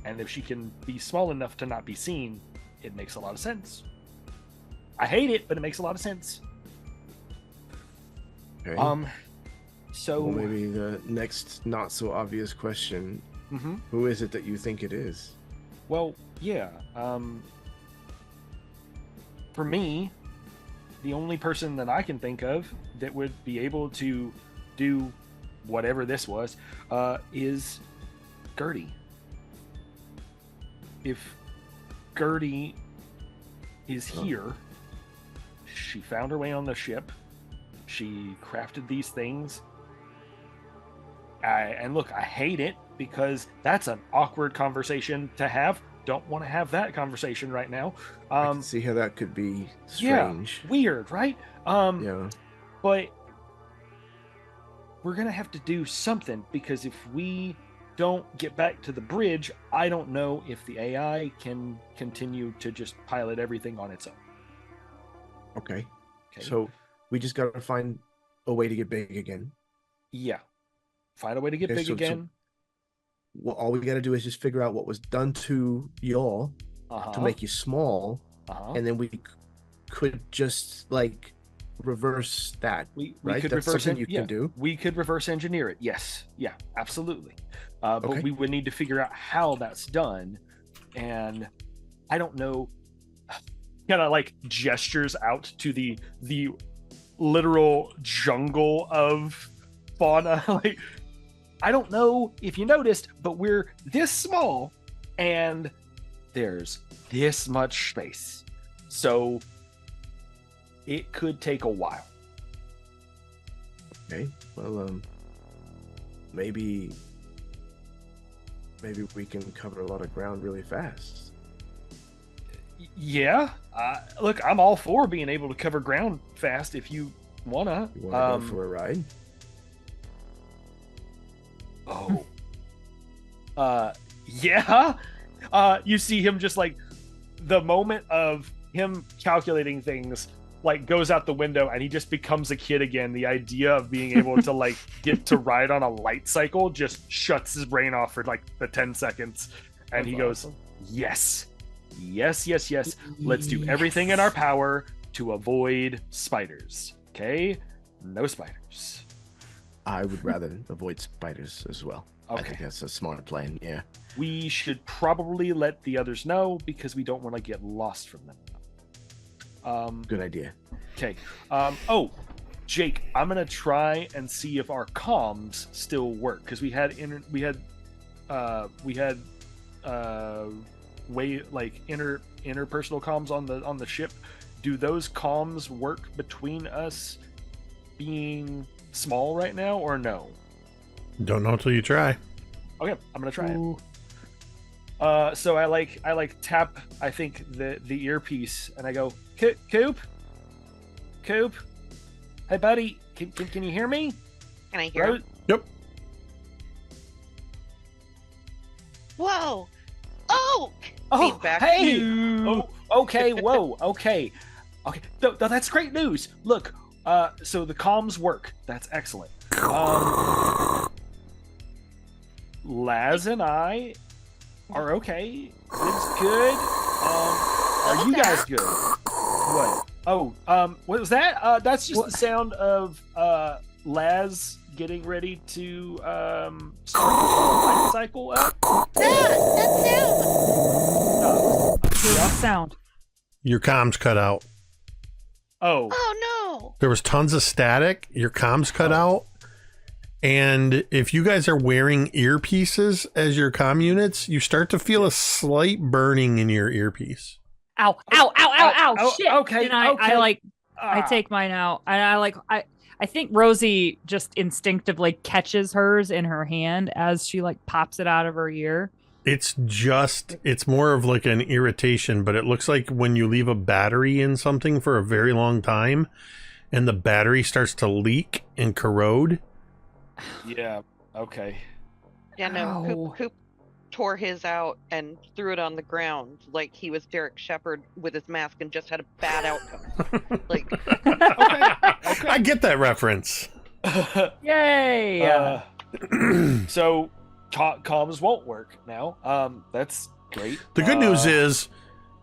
And if she can be small enough to not be seen, it makes a lot of sense. I hate it, but it makes a lot of sense. Okay. So well, maybe the next not so obvious question. Who is it that you think it is? Well, yeah. For me, the only person that I can think of that would be able to do whatever this was is Gertie. If Gertie is here, she found her way on the ship. She crafted these things. And look, I hate it because that's an awkward conversation to have, don't want to have that conversation right now. I can see how that could be strange. Yeah, weird, right? Yeah. But we're gonna have to do something, because if we don't get back to the bridge, I don't know if the AI can continue to just pilot everything on its own. Okay. Okay. So we just got to find a way to get big again. Yeah. Find a way to get Okay, big so again. all we got to do is just figure out what was done to y'all to make you small, and then we could just like reverse that. We right? could That's reverse something it. you can do. We could reverse engineer it. Yes. Yeah, absolutely. Okay. But we would need to figure out how that's done. And I don't know, kind of like gestures out to the literal jungle of fauna. Like, I don't know if you noticed, but we're this small and there's this much space. So it could take a while. Okay. Well, maybe we can cover a lot of ground really fast. Yeah. Look, I'm all for being able to cover ground fast if you wanna. You want to go for a ride? Oh. Yeah. You see him just like the moment of him calculating things like goes out the window and he just becomes a kid again. The idea of being able to like get to ride on a light cycle just shuts his brain off for like the 10 seconds. And he goes, yes. Let's do everything in our power to avoid spiders. Okay? No spiders. I would rather avoid spiders as well. Okay. I think that's a smart plan, yeah. We should probably let the others know because we don't want to get lost from them. Good idea. Okay. Jake, I'm gonna try and see if our comms still work because we had interpersonal comms on the ship. Do those comms work between us being small right now or no? Don't know until you try. Okay, I'm gonna try it. So I tap, I think, the earpiece and I go, Coop, hey buddy, can you hear me? Can I hear him? Yep. Whoa! Oh! Feedback. Hey! Oh, okay, whoa, okay. No, that's great news. Look, so the comms work. That's excellent. Laz and I are okay. It's good. Are you guys good? What? Oh, what was that? That's just the sound of Laz getting ready to start the life cycle up. That sound. Your comms cut out. Oh. Oh no! There was tons of static. Your comms cut out. And if you guys are wearing earpieces as your comm units, you start to feel a slight burning in your earpiece. Ow, shit. Okay, and I take mine out. And I think Rosie just instinctively catches hers in her hand as she like pops it out of her ear. It's more of like an irritation, but it looks like when you leave a battery in something for a very long time and the battery starts to leak and corrode. Yeah, okay. Yeah, no, Coop tore his out and threw it on the ground like he was Derek Shepherd with his mask and just had a bad outcome. Like, Okay. I get that reference. Yay! So comms won't work now. That's great. The good news is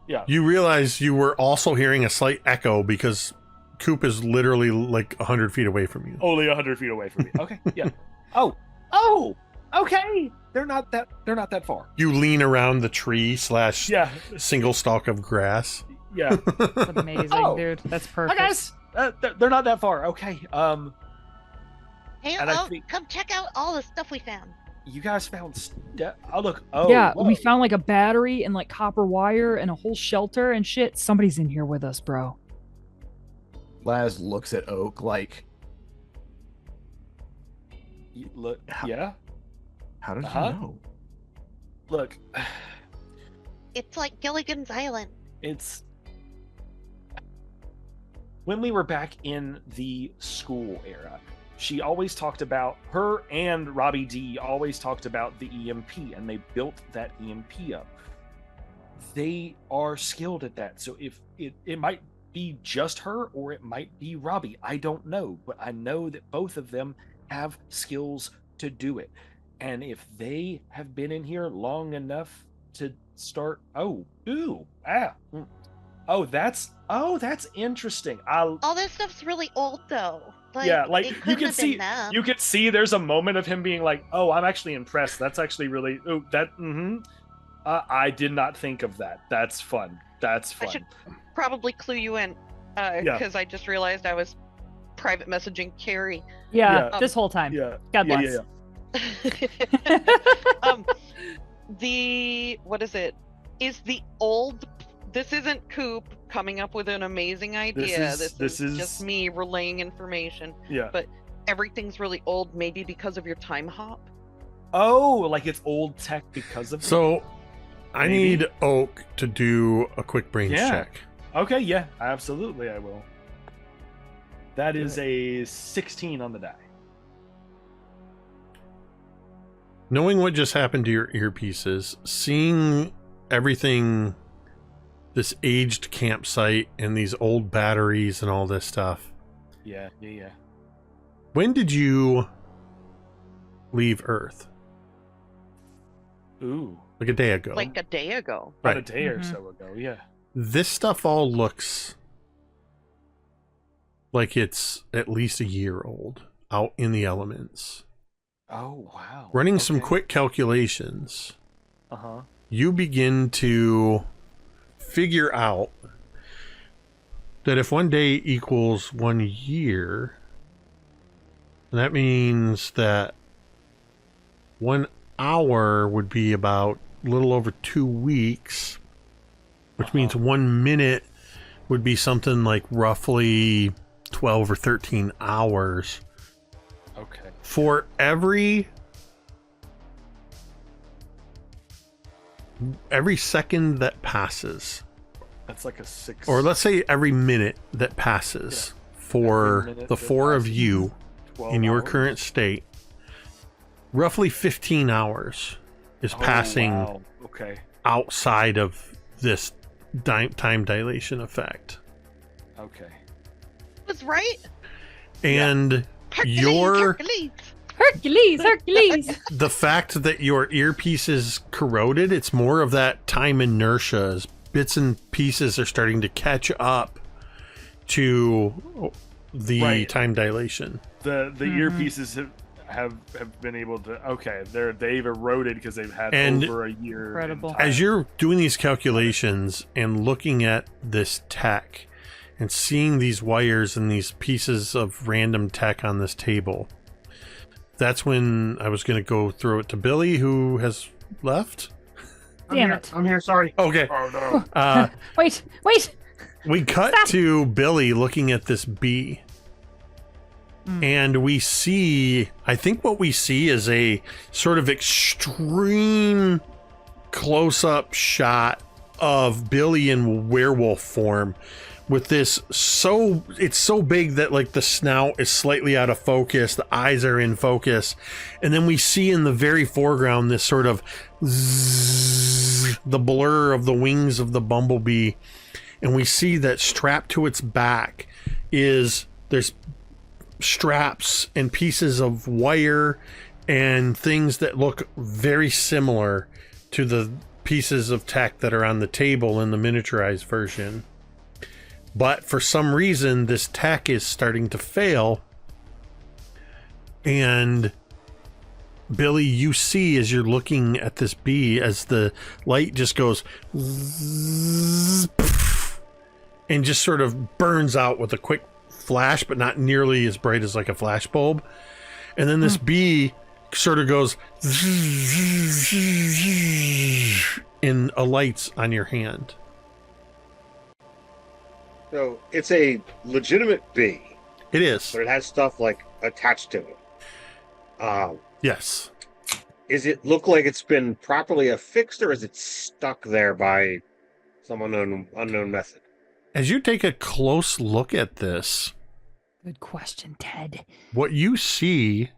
yeah, you realize you were also hearing a slight echo because Coop is literally like 100 feet away from you. only 100 feet away from me. Okay, yeah. Oh, okay. They're not that far. You lean around the tree / Yeah, single stalk of grass. yeah. That's amazing, dude. That's Hi perfect. guys. They're not that far. Okay. Hey, And I think- come check out all the stuff we found. You guys found stuff. Oh look. Oh Yeah, whoa. we found like a battery and like copper wire and a whole shelter and shit. Somebody's in here with us, bro. Laz looks at Oak like, Look. Yeah. how did Uh-huh. you know? Look. It's like Gilligan's Island. It's when we were back in the school era, she always talked about, her and Robbie D always talked about the EMP, and they built that EMP up. They are skilled at that. So if it might be just her or it might be Robbie, I don't know, but I know that both of them have skills to do it. And if they have been in here long enough to start, that's interesting. All this stuff's really old though. Like, yeah, like it you couldn't can have see, been them. you could see there's a moment of him being like, "Oh, I'm actually impressed. That's actually really I did not think of that. That's fun. That's fun." I should probably clue you in, because I just realized I was private messaging Carrie. Yeah, this whole time. Yeah. God bless. Yeah. What is it? Is the old? This isn't Coop coming up with an amazing idea. This is just me relaying information. Yeah. But everything's really old, maybe because of your time hop. Oh, like it's old tech because of So, I need Oak to do a quick brains check. Okay, yeah, absolutely, I will. That is a 16 on the die. Knowing what just happened to your earpieces, seeing everything, this aged campsite and these old batteries and all this stuff. Yeah. When did you leave Earth? Ooh. Like a day ago. Like a day ago. About a day or so ago, yeah. This stuff all looks like it's at least a year old out in the elements. Oh, wow. Running some quick calculations, Uh-huh. you begin to figure out that if 1 day equals 1 year, that means that 1 hour would be about a little over 2 weeks, which means 1 minute would be something like roughly 12 or 13 hours. Okay. For every second that passes, That's like a 6. or let's say every minute that passes for Every minute the that four of passes. you 12 in your hours. current state, roughly 15 hours is passing Wow. Okay. outside of this time dilation effect. Okay. Was right. And Hercules. Hercules. the fact that your earpiece is corroded, it's more of that time inertia. As bits and pieces are starting to catch up to the time dilation. The earpieces have been able to they've eroded because they've had And over a year. Incredible. As you're doing these calculations and looking at this tech and seeing these wires and these pieces of random tech on this table, that's when I was going to go throw it to Billy, who has left. Damn it. I'm here, sorry. Okay. Oh no. Wait. We cut to Billy looking at this bee. And we see, I think what we see is a sort of extreme close-up shot of Billy in werewolf form with this it's so big that like the snout is slightly out of focus, the eyes are in focus, and then we see in the very foreground this sort of zzz, the blur of the wings of the bumblebee, and we see that strapped to its back there's straps and pieces of wire and things that look very similar to the pieces of tech that are on the table in the miniaturized version. But for some reason, this tech is starting to fail. And Billy, you see as you're looking at this bee, as the light just goes and just sort of burns out with a quick flash, but not nearly as bright as like a flash bulb. And then this bee sort of goes and alights on your hand. So it's a legitimate bee, It is. but it has stuff like attached to it. Yes. Is it look like it's been properly affixed, or is it stuck there by some unknown method? As you take a close look at this, Good question, Ted. what you see,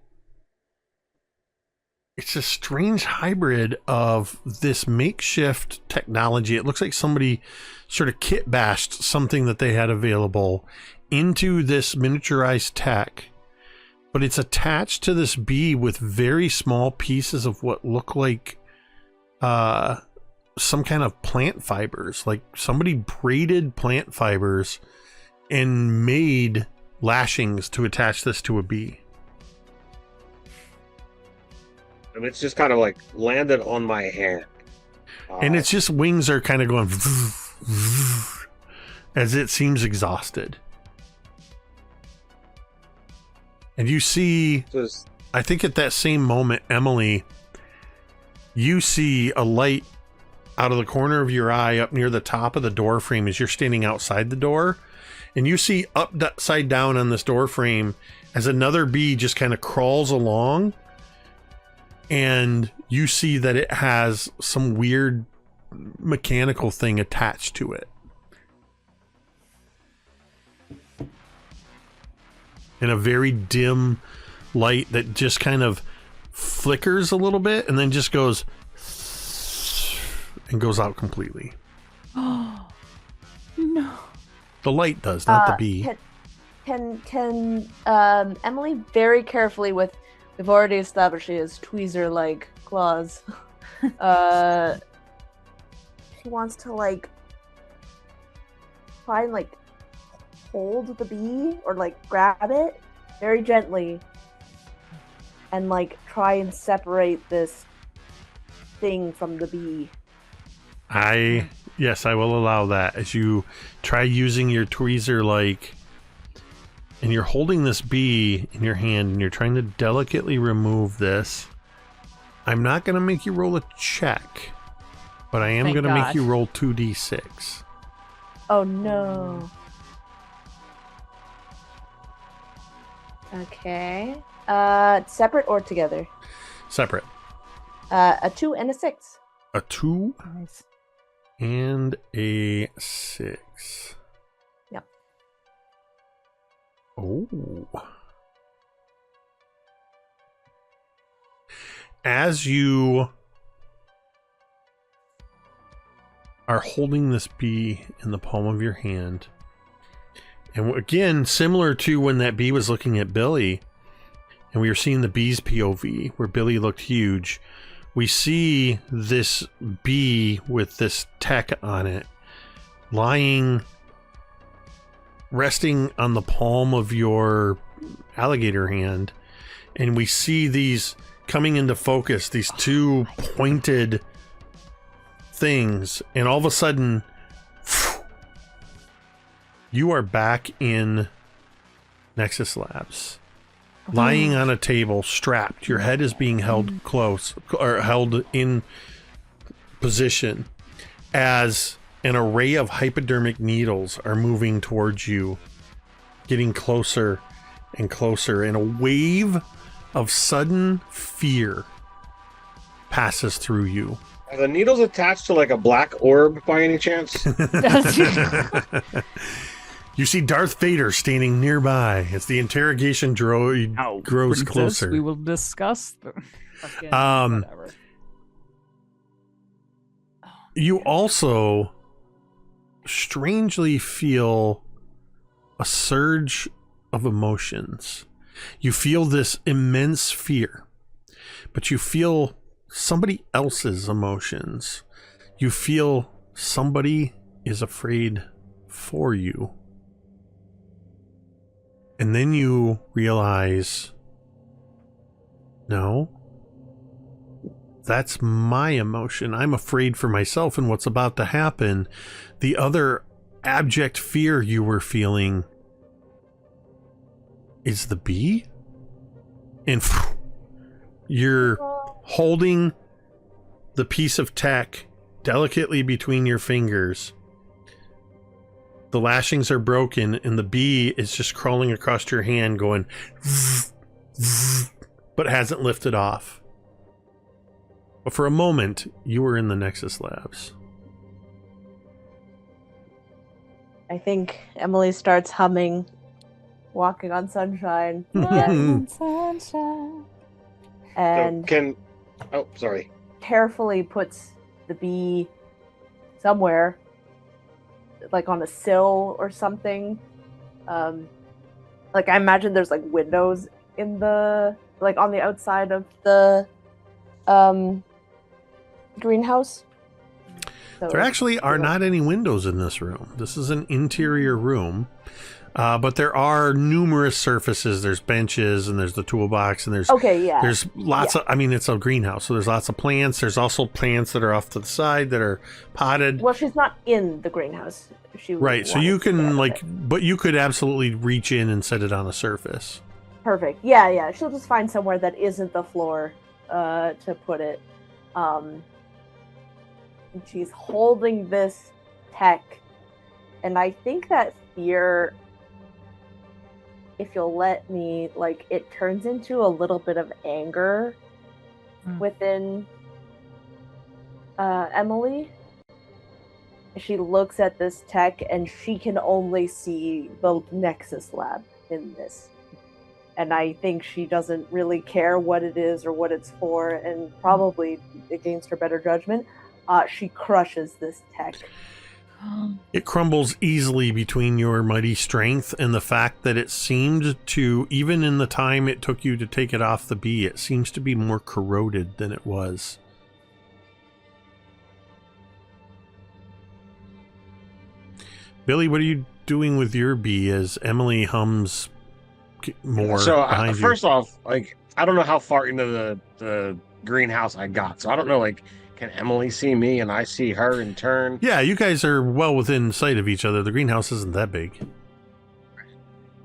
it's a strange hybrid of this makeshift technology. It looks like somebody sort of kit bashed something that they had available into this miniaturized tech, but it's attached to this bee with very small pieces of what look like some kind of plant fibers. Like somebody braided plant fibers and made lashings to attach this to a bee. And it's just kind of like landed on my hand. And it's just wings are kind of going as it seems exhausted. And you see, I think at that same moment, Emily, you see a light out of the corner of your eye up near the top of the door frame as you're standing outside the door. And you see upside down on this door frame as another bee just kind of crawls along. And you see that it has some weird mechanical thing attached to it. In a very dim light that just kind of flickers a little bit and then just goes and goes out completely. Oh, no. The light does, not the bee. Can Emily very carefully with, we've already established she has tweezer-like claws. She wants to like try and like hold the bee or like grab it very gently and like try and separate this thing from the bee. Yes, I will allow that. As you try using your tweezer like, and you're holding this bee in your hand and you're trying to delicately remove this. I'm not going to make you roll a check, but I am going to make you roll 2d6. Oh no. Okay. Separate or together? Separate. A 2 and a 6. A 2 Nice. and a 6. Yep. Oh. As you are holding this bee in the palm of your hand, and again, similar to when that bee was looking at Billy, and we were seeing the bee's POV, where Billy looked huge, we see this bee with this tech on it, resting on the palm of your alligator hand, and we see these coming into focus, these two pointed things, and all of a sudden, you are back in Nexus Labs, lying on a table, strapped. Your head is being held close, or held in position, as an array of hypodermic needles are moving towards you, getting closer and closer, and a wave of sudden fear passes through you. Are the needles attached to like a black orb by any chance? You see Darth Vader standing nearby as the interrogation droid grows closer. We will discuss the fucking whatever. You also strangely feel a surge of emotions. You feel this immense fear, but you feel somebody else's emotions. You feel somebody is afraid for you. And then you realize, no, that's my emotion. I'm afraid for myself and what's about to happen. The other abject fear you were feeling is the bee. And you're holding the piece of tech delicately between your fingers. The lashings are broken, and the bee is just crawling across your hand going zzz, zzz, but hasn't lifted off. But for a moment, you were in the Nexus Labs. I think Emily starts humming Walking on Sunshine. Walking on sunshine. And sorry. carefully puts the bee somewhere, like on a sill or something. Like I imagine there's like windows in the, like on the outside of the greenhouse. So There actually are not any windows in this room. This is an interior room. But there are numerous surfaces. There's benches and there's the toolbox and there's there's lots of, I mean, it's a greenhouse, so there's lots of plants. There's also plants that are off to the side that are potted. Well, she's not in the greenhouse. Right, so you can but you could absolutely reach in and set it on a surface. Perfect. Yeah. She'll just find somewhere that isn't the floor to put it. And she's holding this tech, and I think that fear, if you'll let me, like, it turns into a little bit of anger within Emily. She looks at this tech and she can only see the Nexus lab in this. And I think she doesn't really care what it is or what it's for, and probably against her better judgment, she crushes this tech. It crumbles easily between your mighty strength and the fact that it seemed to, even in the time it took you to take it off the bee, it seems to be more corroded than it was. Billy, what are you doing with your bee as Emily hums more behind you? First off, like, I don't know how far into the greenhouse I got, so I don't know, like, can Emily see me and I see her in turn? Yeah, you guys are well within sight of each other. The greenhouse isn't that big.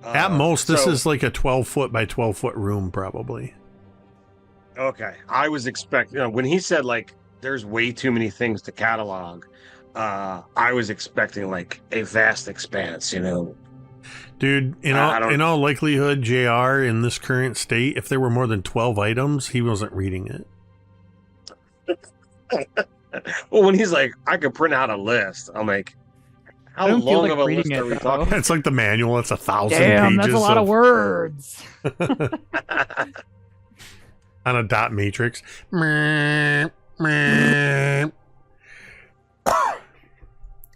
At most, this is like a 12-foot by 12-foot room, probably. Okay. I was expecting, when he said, like, there's way too many things to catalog, I was expecting, like, a vast expanse, Dude, in all likelihood, JR, in this current state, if there were more than 12 items, he wasn't reading it. Well, when he's like, I could print out a list, I'm like, how long of a list are we talking? It's like the manual. It's 1,000 Damn, pages. that's a lot of words. On a dot matrix.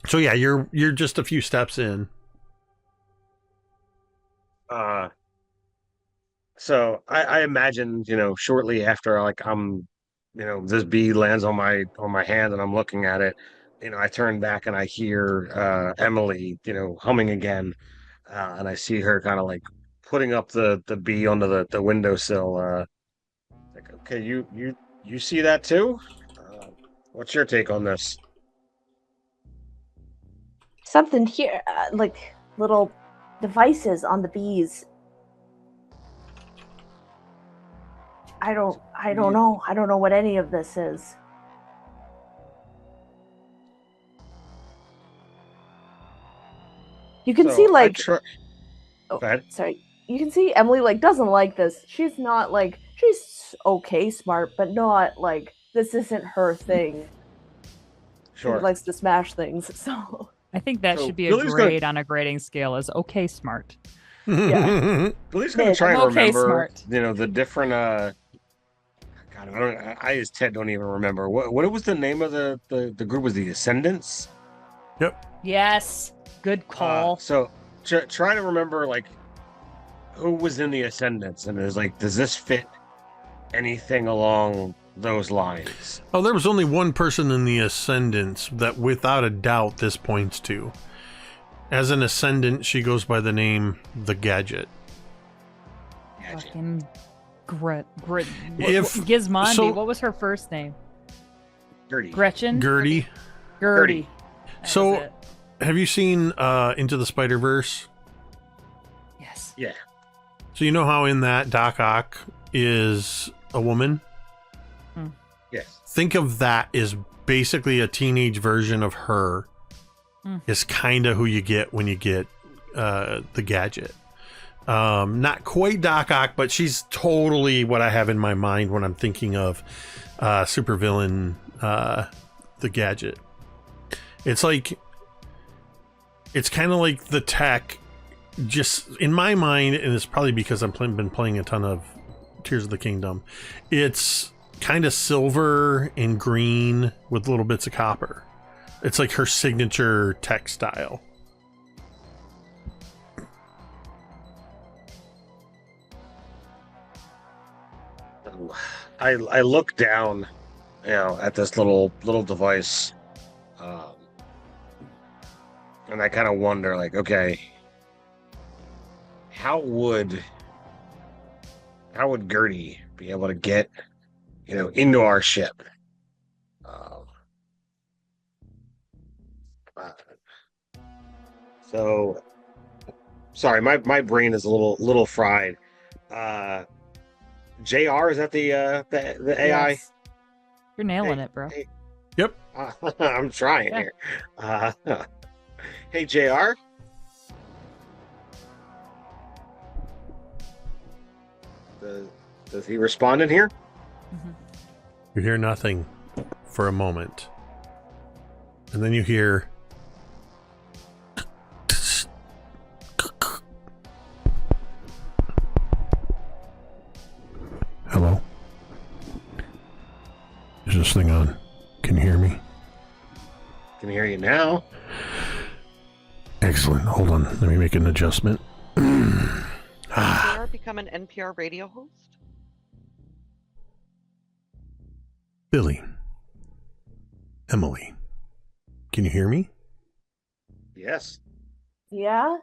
So yeah, you're just a few steps in. So I imagine, shortly after, like, this bee lands on my hand and I'm looking at it, I turn back and I hear Emily, humming again, and I see her kind of like putting up the bee onto the windowsill. Like, okay, you see that too? What's your take on this? Something here, like little devices on the bees. I don't know. I don't know what any of this is. You can see, like, Go ahead. Sorry. You can see Emily, like, doesn't like this. She's not, like, she's okay smart, but not, like, this isn't her thing. Sure. She likes to smash things, so. I think that should be a grade on a grading scale, is okay smart. Yeah. Billy's gonna try and okay, remember, smart. the different. God, I as Ted don't even remember what was the name of the group. Was the Ascendants? Yep. Yes. Good call. So try to remember, like, who was in the Ascendants, and is like, does this fit anything along those lines? Oh, there was only one person in the Ascendants that, without a doubt, this points to. As an Ascendant, she goes by the name The Gadget. Fucking Gizmondi. What was her first name? Gertie. Gretchen? Gertie. Gertie. So, have you seen Into the Spider-Verse? Yes. Yeah. So you know how in that Doc Ock is a woman? Yes. Think of that as basically a teenage version of her. Is kind of who you get when you get the Gadget. Not quite Doc Ock, but she's totally what I have in my mind when I'm thinking of supervillain, the Gadget. It's like, it's kind of like the tech, just in my mind, and it's probably because I've been playing a ton of Tears of the Kingdom. It's kind of silver and green with little bits of copper. It's like her signature tech style. I look down, at this little device, and I kind of wonder, like, okay, how would Gertie be able to get, into our ship? So, sorry, my brain is a little fried. JR, is that the AI? Yes. You're nailing it, bro. Hey, Yep. I'm trying here. Hey, JR. Does he respond in here? Mm-hmm. You hear nothing for a moment. And then you hear... Hello? Is this thing on? Can you hear me? Can hear you now. Excellent. Hold on. Let me make an adjustment. JR become an NPR radio host? Billy. Emily. Can you hear me? Yes. Yeah?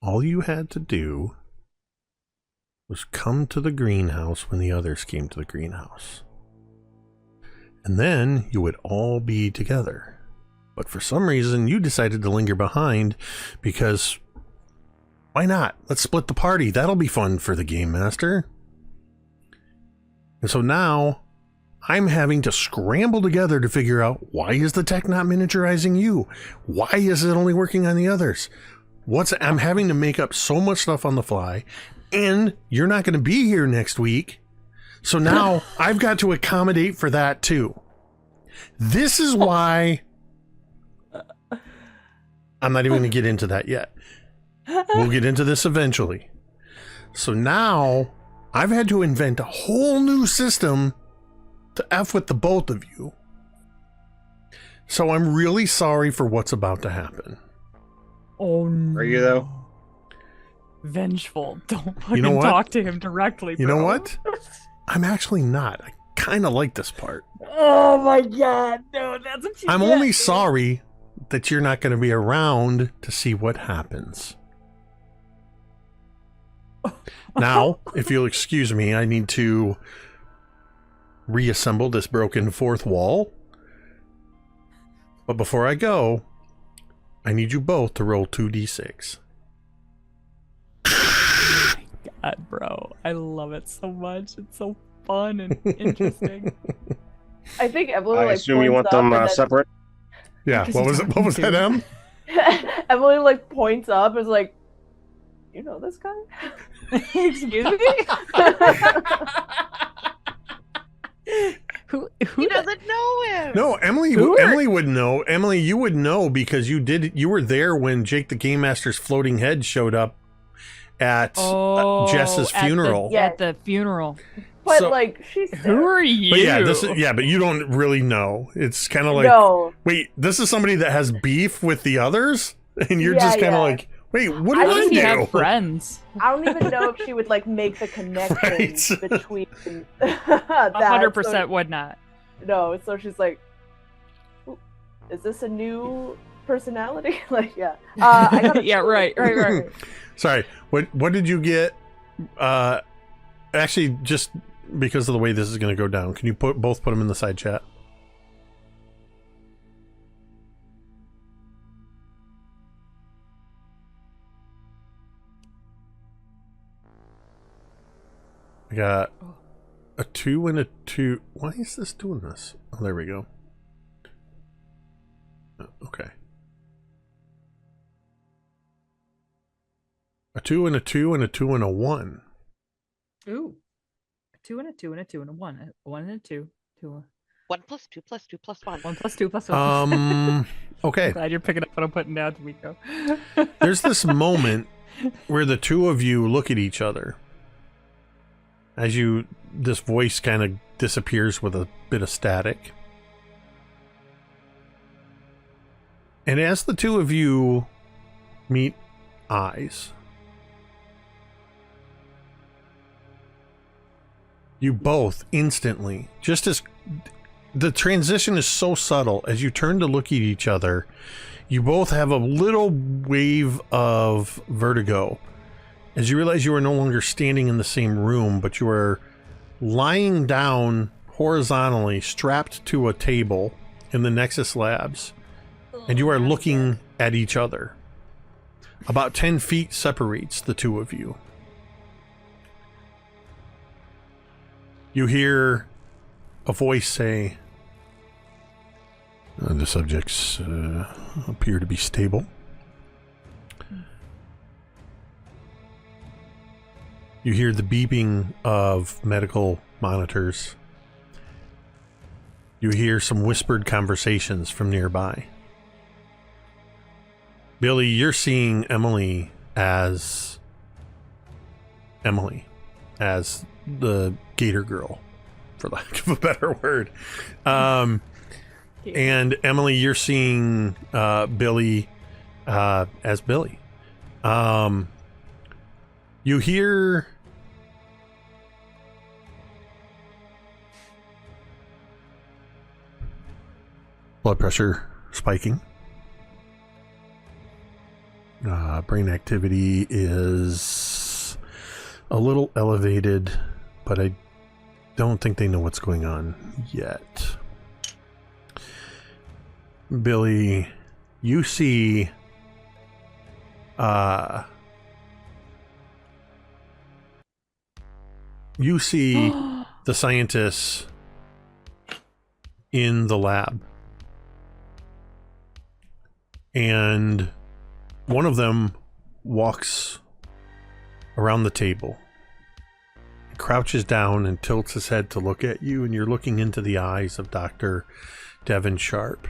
All you had to do was come to the greenhouse when the others came to the greenhouse. And then you would all be together. But for some reason, you decided to linger behind because why not? Let's split the party. That'll be fun for the game master. And so now I'm having to scramble together to figure out, why is the tech not miniaturizing you? Why is it only working on the others? I'm having to make up so much stuff on the fly, and you're not going to be here next week. So now I've got to accommodate for that too. This is why I'm not even going to get into that yet. We'll get into this eventually. So now I've had to invent a whole new system to F with the both of you. So I'm really sorry for what's about to happen. Oh no. Are you though? Vengeful. Don't You know fucking what? talk to him directly, bro. You know what? I'm actually not. I kind of like this part. Oh my god. No, that's what you I'm get, only dude. sorry that you're not going to be around to see what happens. Now, if you'll excuse me, I need to reassemble this broken fourth wall. But before I go, I need you both to roll 2d6. God, bro. I love it so much. It's so fun and interesting. I think Emily I like assume you points want them up and then- separate. Yeah, Because what he's was it? What talking was to that, him. Em? Emily like points up and is like, you know this guy? Excuse me? who He doesn't know him. No, Emily. Who are- Emily would know. Emily, you would know because you were there when Jake the Game Master's floating head showed up at Jess's funeral. At the funeral. But So- like she's there. Who are you? But yeah, but you don't really know. It's kind of like, No. wait, this is somebody that has beef with the others, and you're Yeah, just kind of yeah. like, wait, what I did I think We we do? have friends. I don't even know if she would like make the connection Right. between that. 100% would not. No, so she's like, "Ooh, is this a new personality? Like, yeah. I got a Yeah, two. right. Sorry, what did you get? Actually, just because of the way this is going to go down, can you both put them in the side chat? I got a 2 and a 2. Why is this doing this? Oh, there we go. Okay. A 2 and a 2 and a 2 and a 1. Ooh. A 2 and a 2 and a 2 and a 1. A 1 and a 2. 1 plus 2 plus 2 plus 1. 1 plus 2 plus 1. Okay. I'm glad you're picking up what I'm putting down, Tamiko. There's this moment where the two of you look at each other. As this voice kind of disappears with a bit of static. And as the two of you meet eyes, you both instantly, just as the transition is so subtle, as you turn to look at each other, you both have a little wave of vertigo as you realize you are no longer standing in the same room, but you are lying down horizontally, strapped to a table in the Nexus Labs, and you are looking at each other. About 10 feet separates the two of you. You hear a voice say, the subjects appear to be stable. You hear the beeping of medical monitors. You hear some whispered conversations from nearby. Billy, you're seeing Emily as the gator girl, for lack of a better word. And Emily, you're seeing Billy as Billy. You hear blood pressure spiking. Brain activity is a little elevated, but I don't think they know what's going on yet. Billy, you see the scientists in the lab, and one of them walks around the table, crouches down and tilts his head to look at you, and you're looking into the eyes of Dr. Devin Sharp.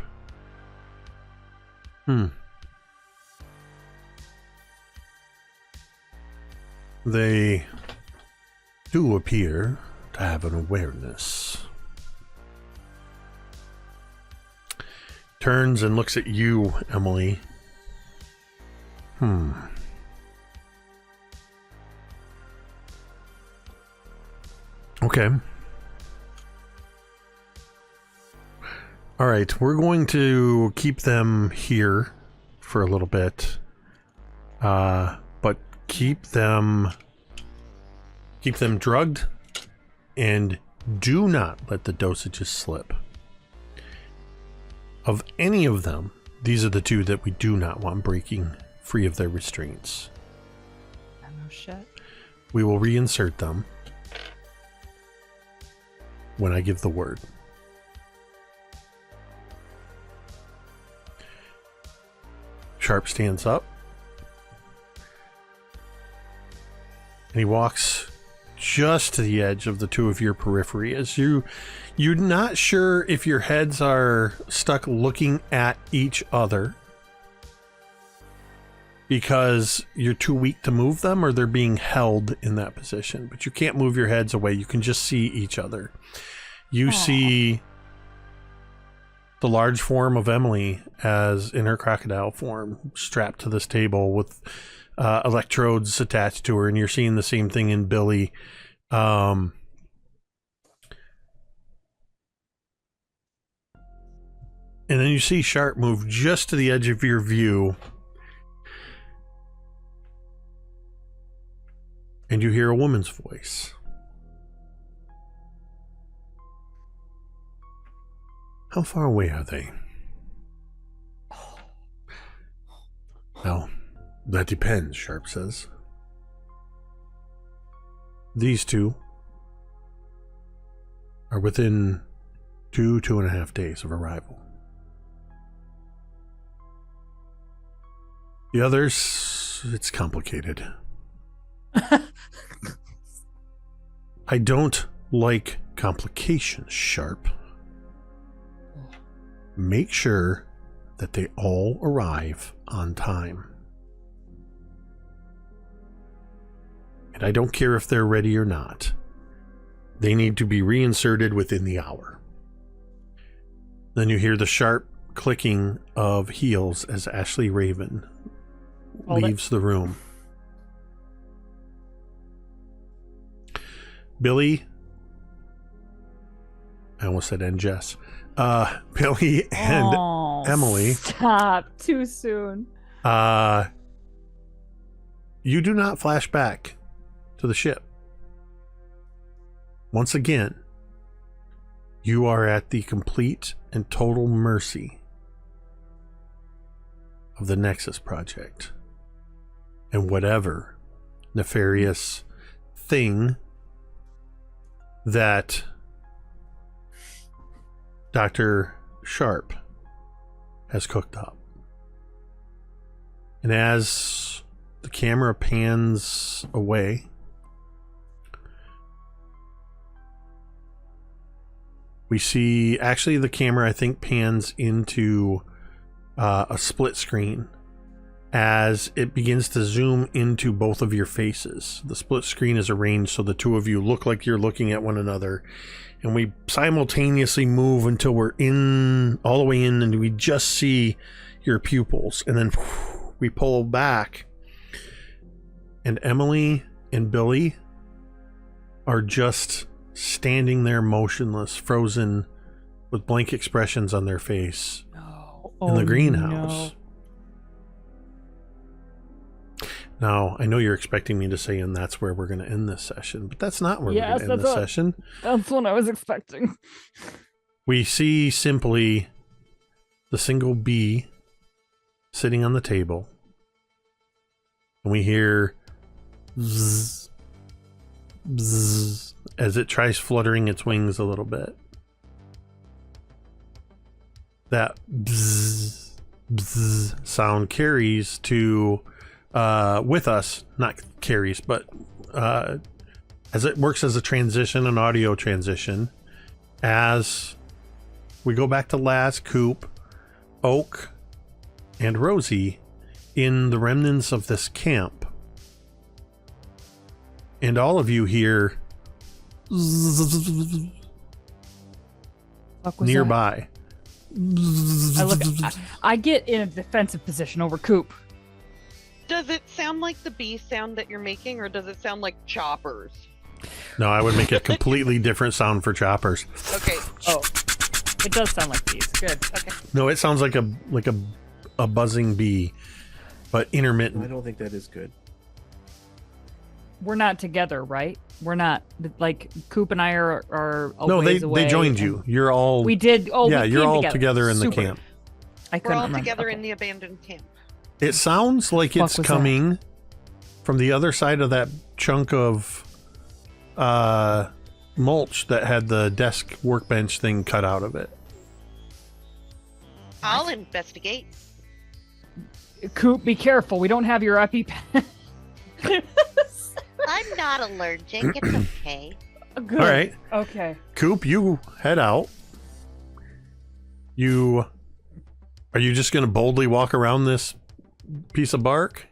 They do appear to have an awareness. Turns and looks at you, Emily. Okay. All right, we're going to keep them here for a little bit, but keep them drugged, and do not let the dosages slip. Of any of them, these are the two that we do not want breaking free of their restraints. Oh shit. We will reinsert them when I give the word. Sharp stands up, and he walks just to the edge of the two of your periphery, as you're not sure if your heads are stuck looking at each other because you're too weak to move them, or they're being held in that position, but you can't move your heads away. You can just see each other. You see the large form of Emily as in her crocodile form, strapped to this table with electrodes attached to her, and you're seeing the same thing in Billy. And then you see Sharp move just to the edge of your view, and you hear a woman's voice. How far away are they? Well, that depends, Sharp says. These two are within 2.5 days of arrival. The others, it's complicated. I don't like complications, Sharp. Make sure that they all arrive on time. And I don't care if they're ready or not. They need to be reinserted within the hour. Then you hear the sharp clicking of heels as Ashley Raven leaves the room. Billy, I almost said and Jess. Billy and Emily. Stop. Too soon. You do not flash back to the ship. Once again, you are at the complete and total mercy of the Nexus Project and whatever nefarious thing that Dr. Sharp has cooked up. And as the camera pans away, we see, actually the camera I think pans into a split screen as it begins to zoom into both of your faces. The split screen is arranged so the two of you look like you're looking at one another, and we simultaneously move until we're in, all the way in, and we just see your pupils, and then we pull back, and Emily and Billy are just standing there motionless, frozen, with blank expressions on their face in the greenhouse. No. Now, I know you're expecting me to say, and that's where we're going to end this session, but that's not where we're going to end this session. That's what I was expecting. We see simply the single bee sitting on the table, and we hear zzz, zzz, as it tries fluttering its wings a little bit. That bzzz, bzzz sound carries to with us, not carries, but as it works as a transition, an audio transition, as we go back to Laz, Coop, Oak, and Rosie in the remnants of this camp. And all of you hear nearby. I get in a defensive position over Coop. Does it sound like the bee sound that you're making, or does it sound like choppers? No, I would make a completely different sound for choppers. Okay. Oh, it does sound like bees. Good. Okay. No, it sounds like a buzzing bee, but intermittent. I don't think that is good. We're not together, right? We're not, like, Coop and I are a No, ways away. they joined you. You're all. We did. Oh, yeah, we you're came all together in the Super. camp. I We're couldn't all remember. together Okay. in the abandoned camp. It sounds like it's coming from the other side of that chunk of mulch that had the desk workbench thing cut out of it. I'll investigate. Coop, be careful. We don't have your EpiPen. I'm not allergic. It's okay. Good. All right. Okay. Coop, you head out. Are you just going to boldly walk around this piece of bark?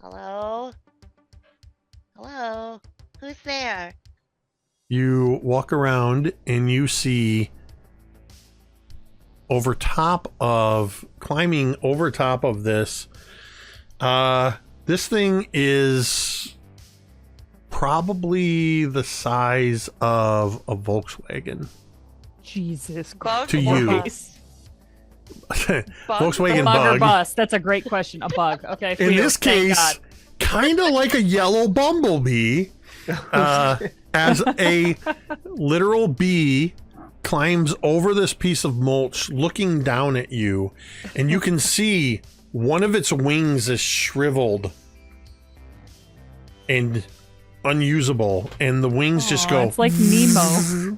Hello? Hello? Who's there? You walk around and you see climbing over top of this. This thing is probably the size of a Volkswagen. Jesus Bug To or you. bus? Volkswagen a bug or Bug. bus? That's a great question. A bug. Okay. In phew, this thank case, God. kind of like a yellow bumblebee, as a literal bee climbs over this piece of mulch looking down at you, and you can see one of its wings is shriveled and unusable, and the wings just go. It's like Nemo.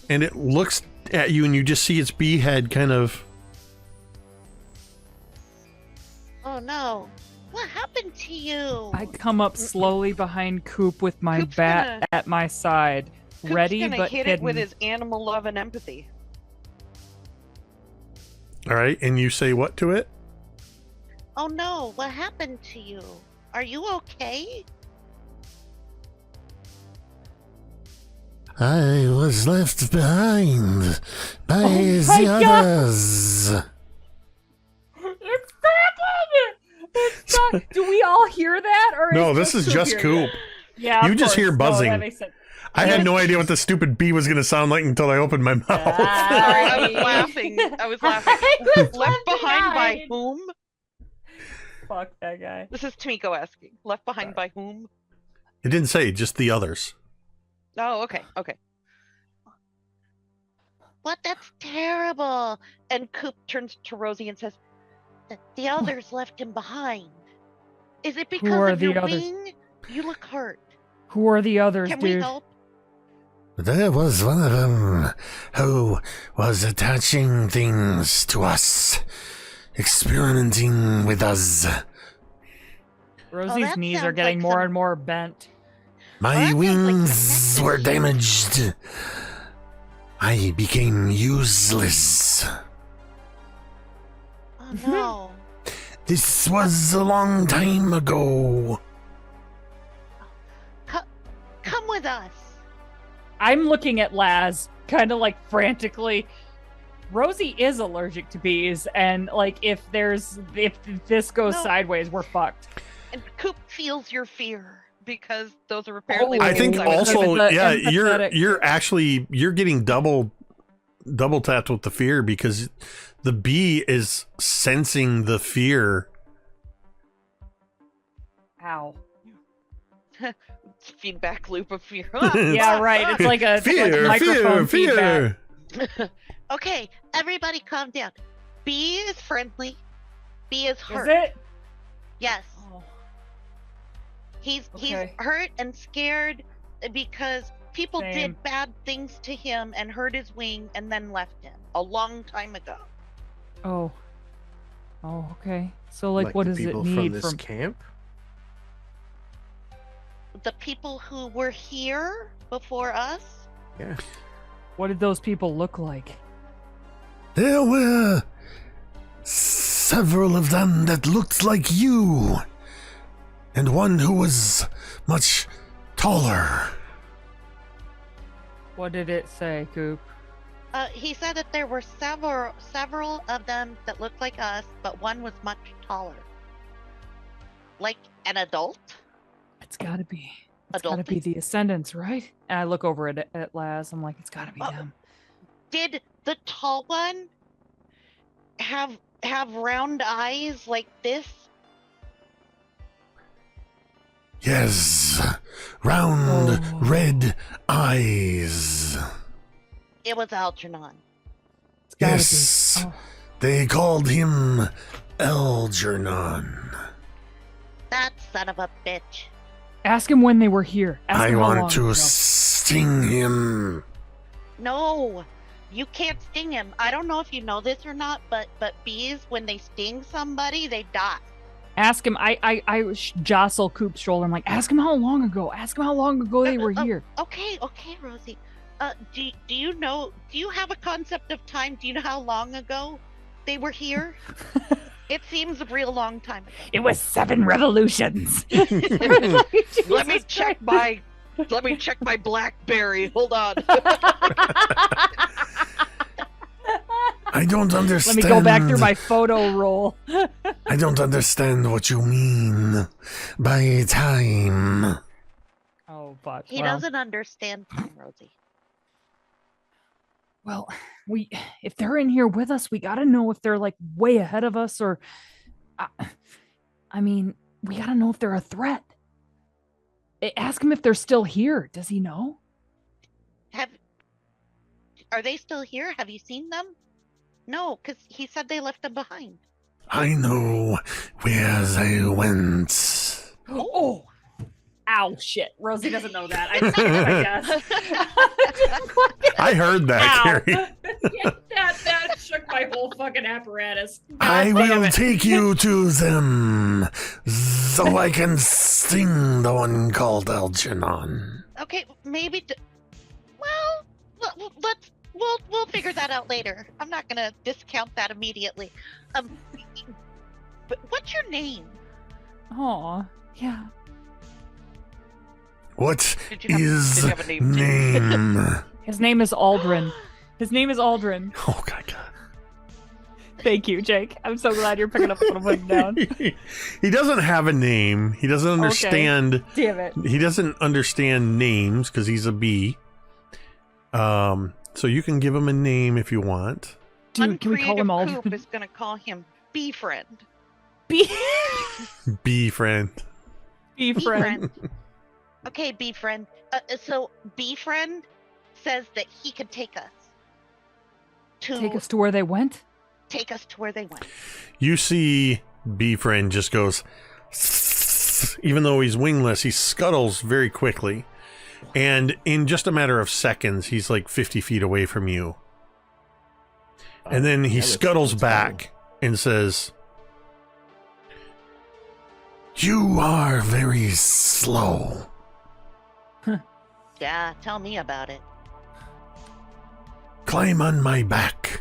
And it looks at you, and you just see its bee head kind of. Oh no. What happened to you? I come up slowly behind Coop with my Coop's bat gonna- at my side, Coop's ready gonna but hit hidden. it with his animal love and empathy. All right, and you say what to it? Oh no, what happened to you? Are you okay? I was left behind by Oh my God. others. It's happening! It's not... Do we all hear that? Or No, is this is Coop just hearing Coop. it? Yeah, You of just hear course. No, buzzing. that makes sense. I had no idea what the stupid bee was going to sound like until I opened my mouth. Sorry, I was laughing. I was laughing. was Left behind by behind. whom? Fuck that guy. This is Tamiko asking. Left behind by whom? It didn't say, just the others. Oh, okay, okay. What? That's terrible. And Coop turns to Rosie and says, The others left him behind. Is it are because of the your others? wing? You look hurt. Who are the others, Can we dude? help? There was one of them who was attaching things to us, experimenting with us. Rosie's that knees are sounds getting like more some- and more bent. My Well, that sounds like some wings nectar were shit. damaged. I became useless. Oh no. This was a long time ago. Come with us. I'm looking at Laz, kind of like frantically. Rosie is allergic to bees, and like if this goes No. sideways, we're fucked. And Coop feels your fear because those are apparently. Oh, the I think things was also, empathetic- yeah, empathetic. you're getting double tapped with the fear because the bee is sensing the fear. Ow. feedback loop of fear. Yeah, right. It's like a Fear, microphone fear, feedback. fear. Okay, everybody calm down. B is friendly. B is hurt. Is it? Yes. Oh. He's Okay. hurt and scared because people Same. did bad things to him and hurt his wing and then left him a long time ago. Oh. Oh, okay. So like what the does it people need from this camp? The people who were here before us, Yeah. What did those people look like? There were several of them that looked like you, and one who was much taller. What did it say, Coop? he said that there were several of them that looked like us, but one was much taller. Like an adult? It's gotta be. It's Adult. gotta be the Ascendants, right? And I look over at Laz. I'm like, it's gotta be Oh. them. Did the tall one have round eyes like this? Yes, round Oh. red eyes. It was Algernon. It's gotta Yes, be. Oh. they called him Algernon. That son of a bitch. Ask him when they were here. Ask I him how long want to ago. sting him. No, you can't sting him. I don't know if you know this or not, but bees, when they sting somebody, they die. Ask him. I jostle Coop's shoulder. I'm like, ask him how long ago. Ask him how long ago they were here. Okay, Rosie. Do you know? Do you have a concept of time? Do you know how long ago they were here? It seems a real long time ago. It was 7 revolutions. Let me check my BlackBerry. Hold on. I don't Let understand. me go back through my photo roll. I don't understand what you mean by time. Oh, fuck. He well, doesn't understand time, Rosie. Well, if they're in here with us, we gotta know if they're like way ahead of us, or, I mean, we gotta know if they're a threat. Ask him if they're still here. Does he know? Are they still here? Have you seen them? No, because he said they left them behind. I know where they went. Oh, Ow, shit. Rosie doesn't know that. I guess. I heard that, Ow. Carrie. Yeah, that shook my whole fucking apparatus. God I damn will it. take you to them so I can sting the one called Algernon. Okay, maybe. We'll figure that out later. I'm not gonna discount that immediately. But what's your name? Aw, yeah. What Did you have is a name, too? name? His name is Aldrin. His name is Aldrin. Oh, God. Thank you, Jake. I'm so glad you're picking up what I'm putting down. He doesn't have a name. He doesn't understand. Damn it. He doesn't understand names because he's a bee. So you can give him a name if you want. Dude, can we call him Uncreative Coop Aldrin? is gonna call him Bee Friend. Bee Bee friend. Bee friend. Okay, bee friend. So bee friend says that he could take us Take us to where they went? take us to where they went. You see Bee friend just goes, even though he's wingless, he scuttles very quickly. And in just a matter of seconds, he's like 50 feet away from you. And then he scuttles back and says, "You are very slow. Yeah, tell me about it. Climb on my back.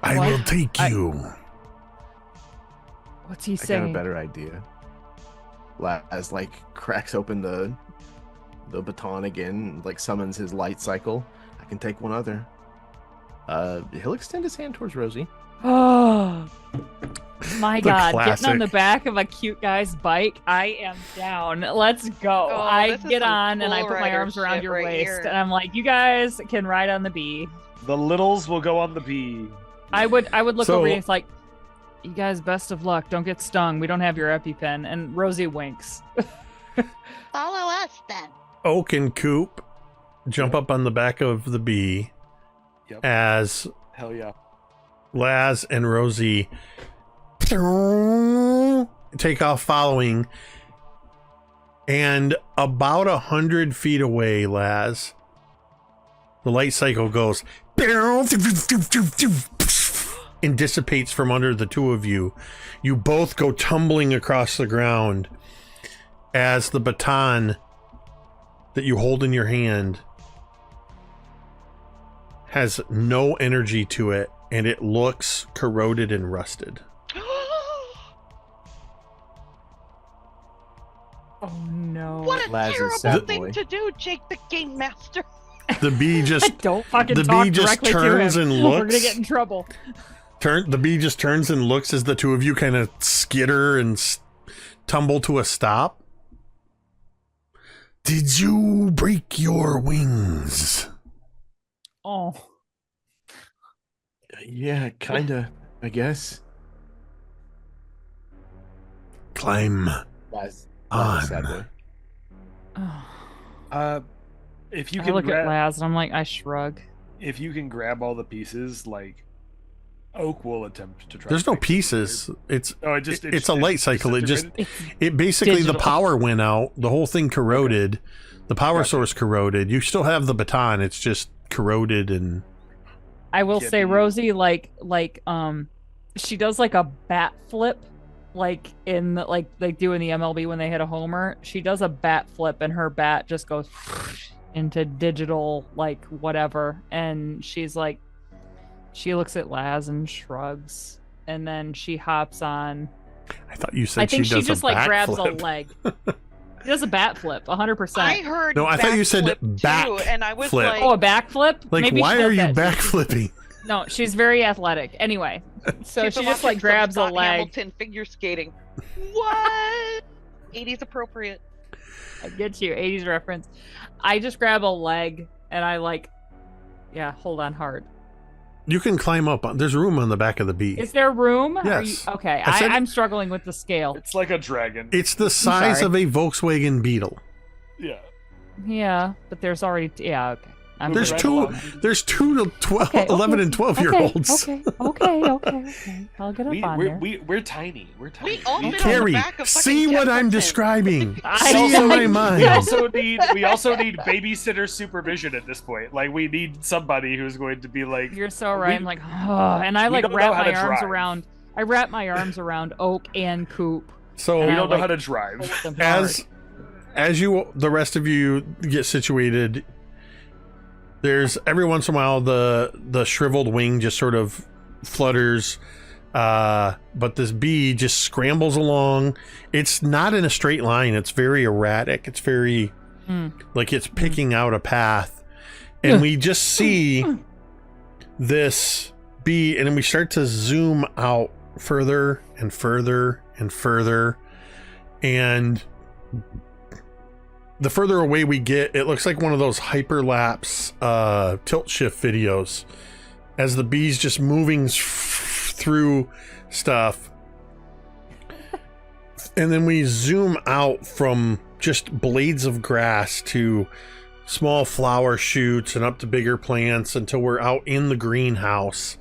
I What? will take you." What's he I got a saying? better idea. Laz like cracks open the baton again, like summons his light cycle. I can take one other. He'll extend his hand towards Rosie. Oh, my The God. Getting on classic. the back of a cute guy's bike. I am down. Let's go. Oh, I this is get some on and I cool put my rider arms around shit your right waist. here. And I'm like, you guys can ride on the bee. The littles will go on the bee. I would look So- over and it's like, you guys, best of luck. Don't get stung. We don't have your EpiPen. And Rosie winks. Follow us then. Oak and Coop jump up on the back of the bee Yep. as Hell yeah. Laz and Rosie take off following. And about 100 feet away, Laz, the light cycle goes and dissipates from under the two of you. You both go tumbling across the ground as the baton that you hold in your hand has no energy to it, and it looks corroded and rusted. Oh, no. What a Laz is terrible sad thing boy. to do, Jake the Game Master. The bee just Don't fucking the talk bee just directly turns to him. and We're looks. gonna get in trouble. The bee just turns and looks as the two of you kind of skitter and tumble to a stop. Did you break your wings? Oh. Yeah, kinda, I guess. Climb Laz on. is sad boy. If you I can look at grab, Laz and I'm like, I shrug. if you can grab all the pieces, like Oak will attempt to try. There's to no fix it. pieces. It's Oh, it's a light cycle. It just disintegrated? it basically the Digital. power went out. The whole thing corroded. The power source corroded. You still have the baton. It's just corroded and I will Can't say, be- Rosie, she does like a bat flip, like in the, like doing the MLB when they hit a homer. She does a bat flip, and her bat just goes into digital, like whatever. And she's like, she looks at Laz and shrugs, and then she hops on. I thought you said I think she she does just a like grabs backflip. a leg. She does a bat flip, 100%. I heard. No, I thought you said backflip back too, and I was flip. like, Oh, a backflip? Like, Maybe she why does are you that. backflipping? No, she's very athletic. Anyway, so she's she watching just like some grabs a Scott leg. Hamilton figure skating. What? 80s appropriate. I get you, 80s reference. I just grab a leg and I like, yeah, hold on hard. You can climb up. There's room on the back of the bee. Is there room? Yes. Okay, I said- I'm struggling with the scale. It's like a dragon. It's the size sorry. of a Volkswagen Beetle. Yeah. Yeah, but there's already, yeah, okay. There's right two. along. There's 2 to 12, Okay, 11 okay, and 12-year-olds. Okay. I'll get up on there. We're tiny. We're tiny. We all fit on the Carrie, back of see fucking what I'm Templeton. describing. I See know. in my We mind. also need babysitter supervision at this point. Like we need somebody who's going to be like. You're so right. we- I'm like, oh, and I we like don't know wrap how my to arms drive. around. I wrap my arms around Oak and Coop. So We And I don't know like- how to drive. hold them hard. as the rest of you get situated, there's every once in a while the shriveled wing just sort of flutters, but this bee just scrambles along. It's not in a straight line. It's very erratic. It's very like it's picking out a path, and we just see this bee, and then we start to zoom out further and further and further, and the further away we get, it looks like one of those hyperlapse tilt shift videos as the bee's just moving through stuff. And then we zoom out from just blades of grass to small flower shoots and up to bigger plants until we're out in the greenhouse.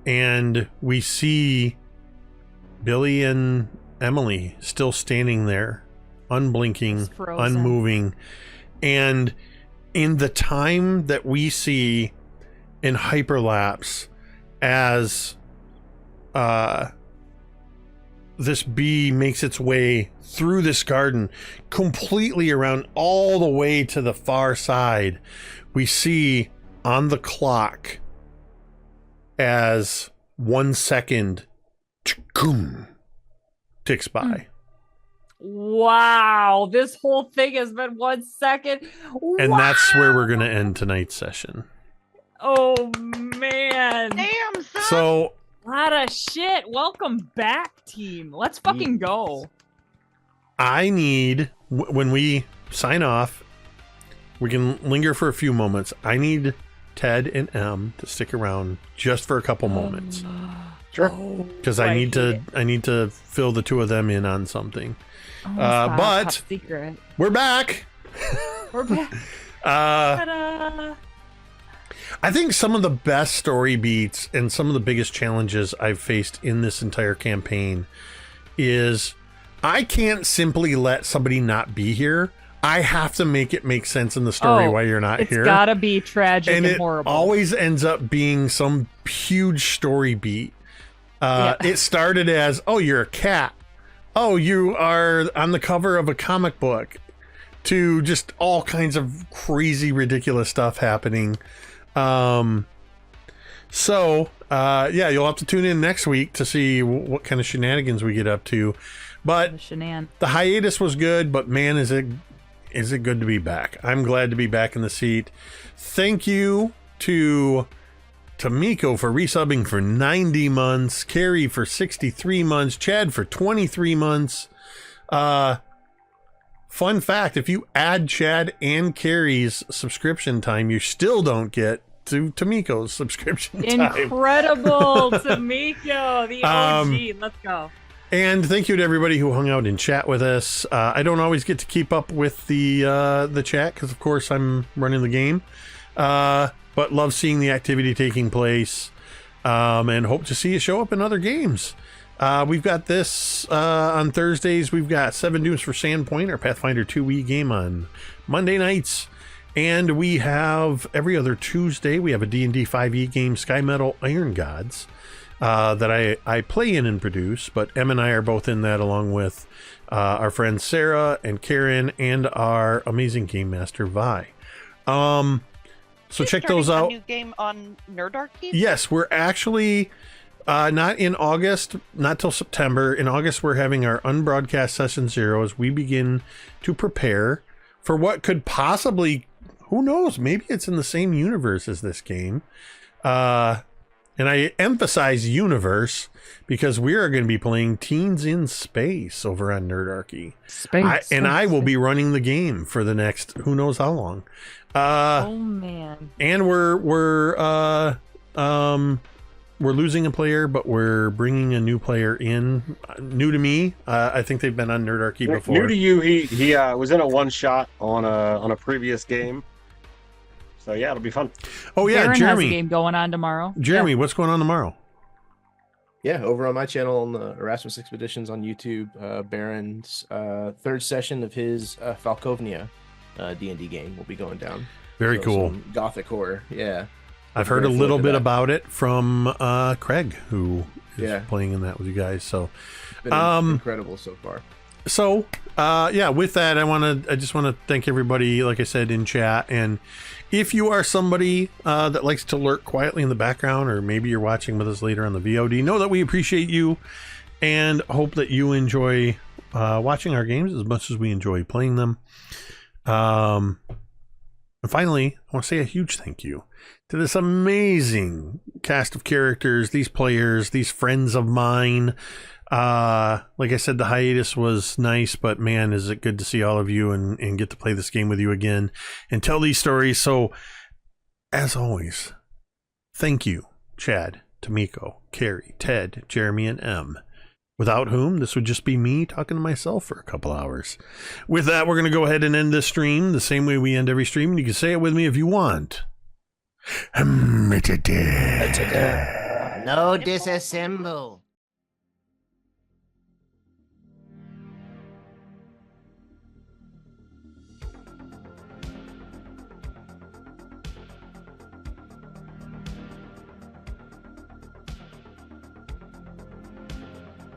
And we see Billy and Emily still standing there, unblinking, Just frozen. unmoving. And in the time that we see in hyperlapse as this bee makes its way through this garden completely around all the way to the far side, we see on the clock as 1 second ticks by. Wow, this whole thing has been 1 second. And Wow. that's where we're going to end tonight's session. Oh man, Damn, son. So lot of shit. Welcome back, team. Let's fucking go. I need, when we sign off, we can linger for a few moments. I need Ted and Em to stick around just for a couple moments, Sure. because I need to fill the two of them in on something. But- top secret. We're back. We're back. Uh, I think some of the best story beats and some of the biggest challenges I've faced in this entire campaign is I can't simply let somebody not be here. I have to make it make sense in the story why you're not It's here. gotta be tragic and And it horrible. always ends up being some huge story beat. Yeah. It started as, oh, you're a cat. Oh, you are on the cover of a comic book, to just all kinds of crazy, ridiculous stuff happening. Yeah, you'll have to tune in next week to see what kind of shenanigans we get up to. But The shenan. the hiatus was good, but man, is it good to be back. I'm glad to be back in the seat. Thank you to Miko for resubbing for 90 months, Carrie for 63 months, Chad for 23 months. Fun fact, if you add Chad and Carrie's subscription time, you still don't get to Miko's subscription time. Incredible, Tamiko, the OG. Let's go. And thank you to everybody who hung out in chat with us. I don't always get to keep up with the chat because, of course, I'm running the game. But love seeing the activity taking place, and hope to see you show up in other games. We've got this on Thursdays. We've got 7 Dooms for Sandpoint, our Pathfinder 2e game on Monday nights. And we have every other Tuesday, we have a D&D 5e game, Sky Metal Iron Gods, that I play in and produce. But Em and I are both in that, along with our friends Sarah and Karen and our amazing game master Vi. So You're check those starting out. A new game on Nerdarchy? Yes, we're actually not in August, not till September. In August, we're having our unbroadcast session 0 as we begin to prepare for what could possibly, who knows, maybe it's in the same universe as this game. And I emphasize universe because we are going to be playing Teens in Space over on Nerdarchy. I will be running the game for the next who knows how long. Oh man. And we're losing a player, but we're bringing a new player in. New to me. I think they've been on Nerdarchy before. New to you, he was in a one shot on a previous game. So yeah, it'll be fun. Oh yeah, Darren has a Jeremy. game going on tomorrow. Jeremy, what's going on tomorrow? Yeah, over on my channel on the Erasmus Expeditions on YouTube, Baron's third session of his Falkovnia D&D game will be going down. Very cool. Some Gothic horror, yeah. I've heard a Very little forward to bit that. about it from Craig, who is Yeah. playing in that with you guys. So, It's been incredible so far. so yeah, with that, I just want to thank everybody, like I said, in chat. And if you are somebody that likes to lurk quietly in the background, or maybe you're watching with us later on the VOD, know that we appreciate you and hope that you enjoy watching our games as much as we enjoy playing them. And finally, I want to say a huge thank you to this amazing cast of characters, these players, these friends of mine. Like I said, the hiatus was nice, but man, is it good to see all of you and get to play this game with you again and tell these stories. So, as always, thank you, Chad, Tamiko, Carrie, Ted, Jeremy, and M. Without whom, this would just be me talking to myself for a couple hours. With that, we're going to go ahead and end this stream the same way we end every stream, and you can say it with me if you want. No disassemble.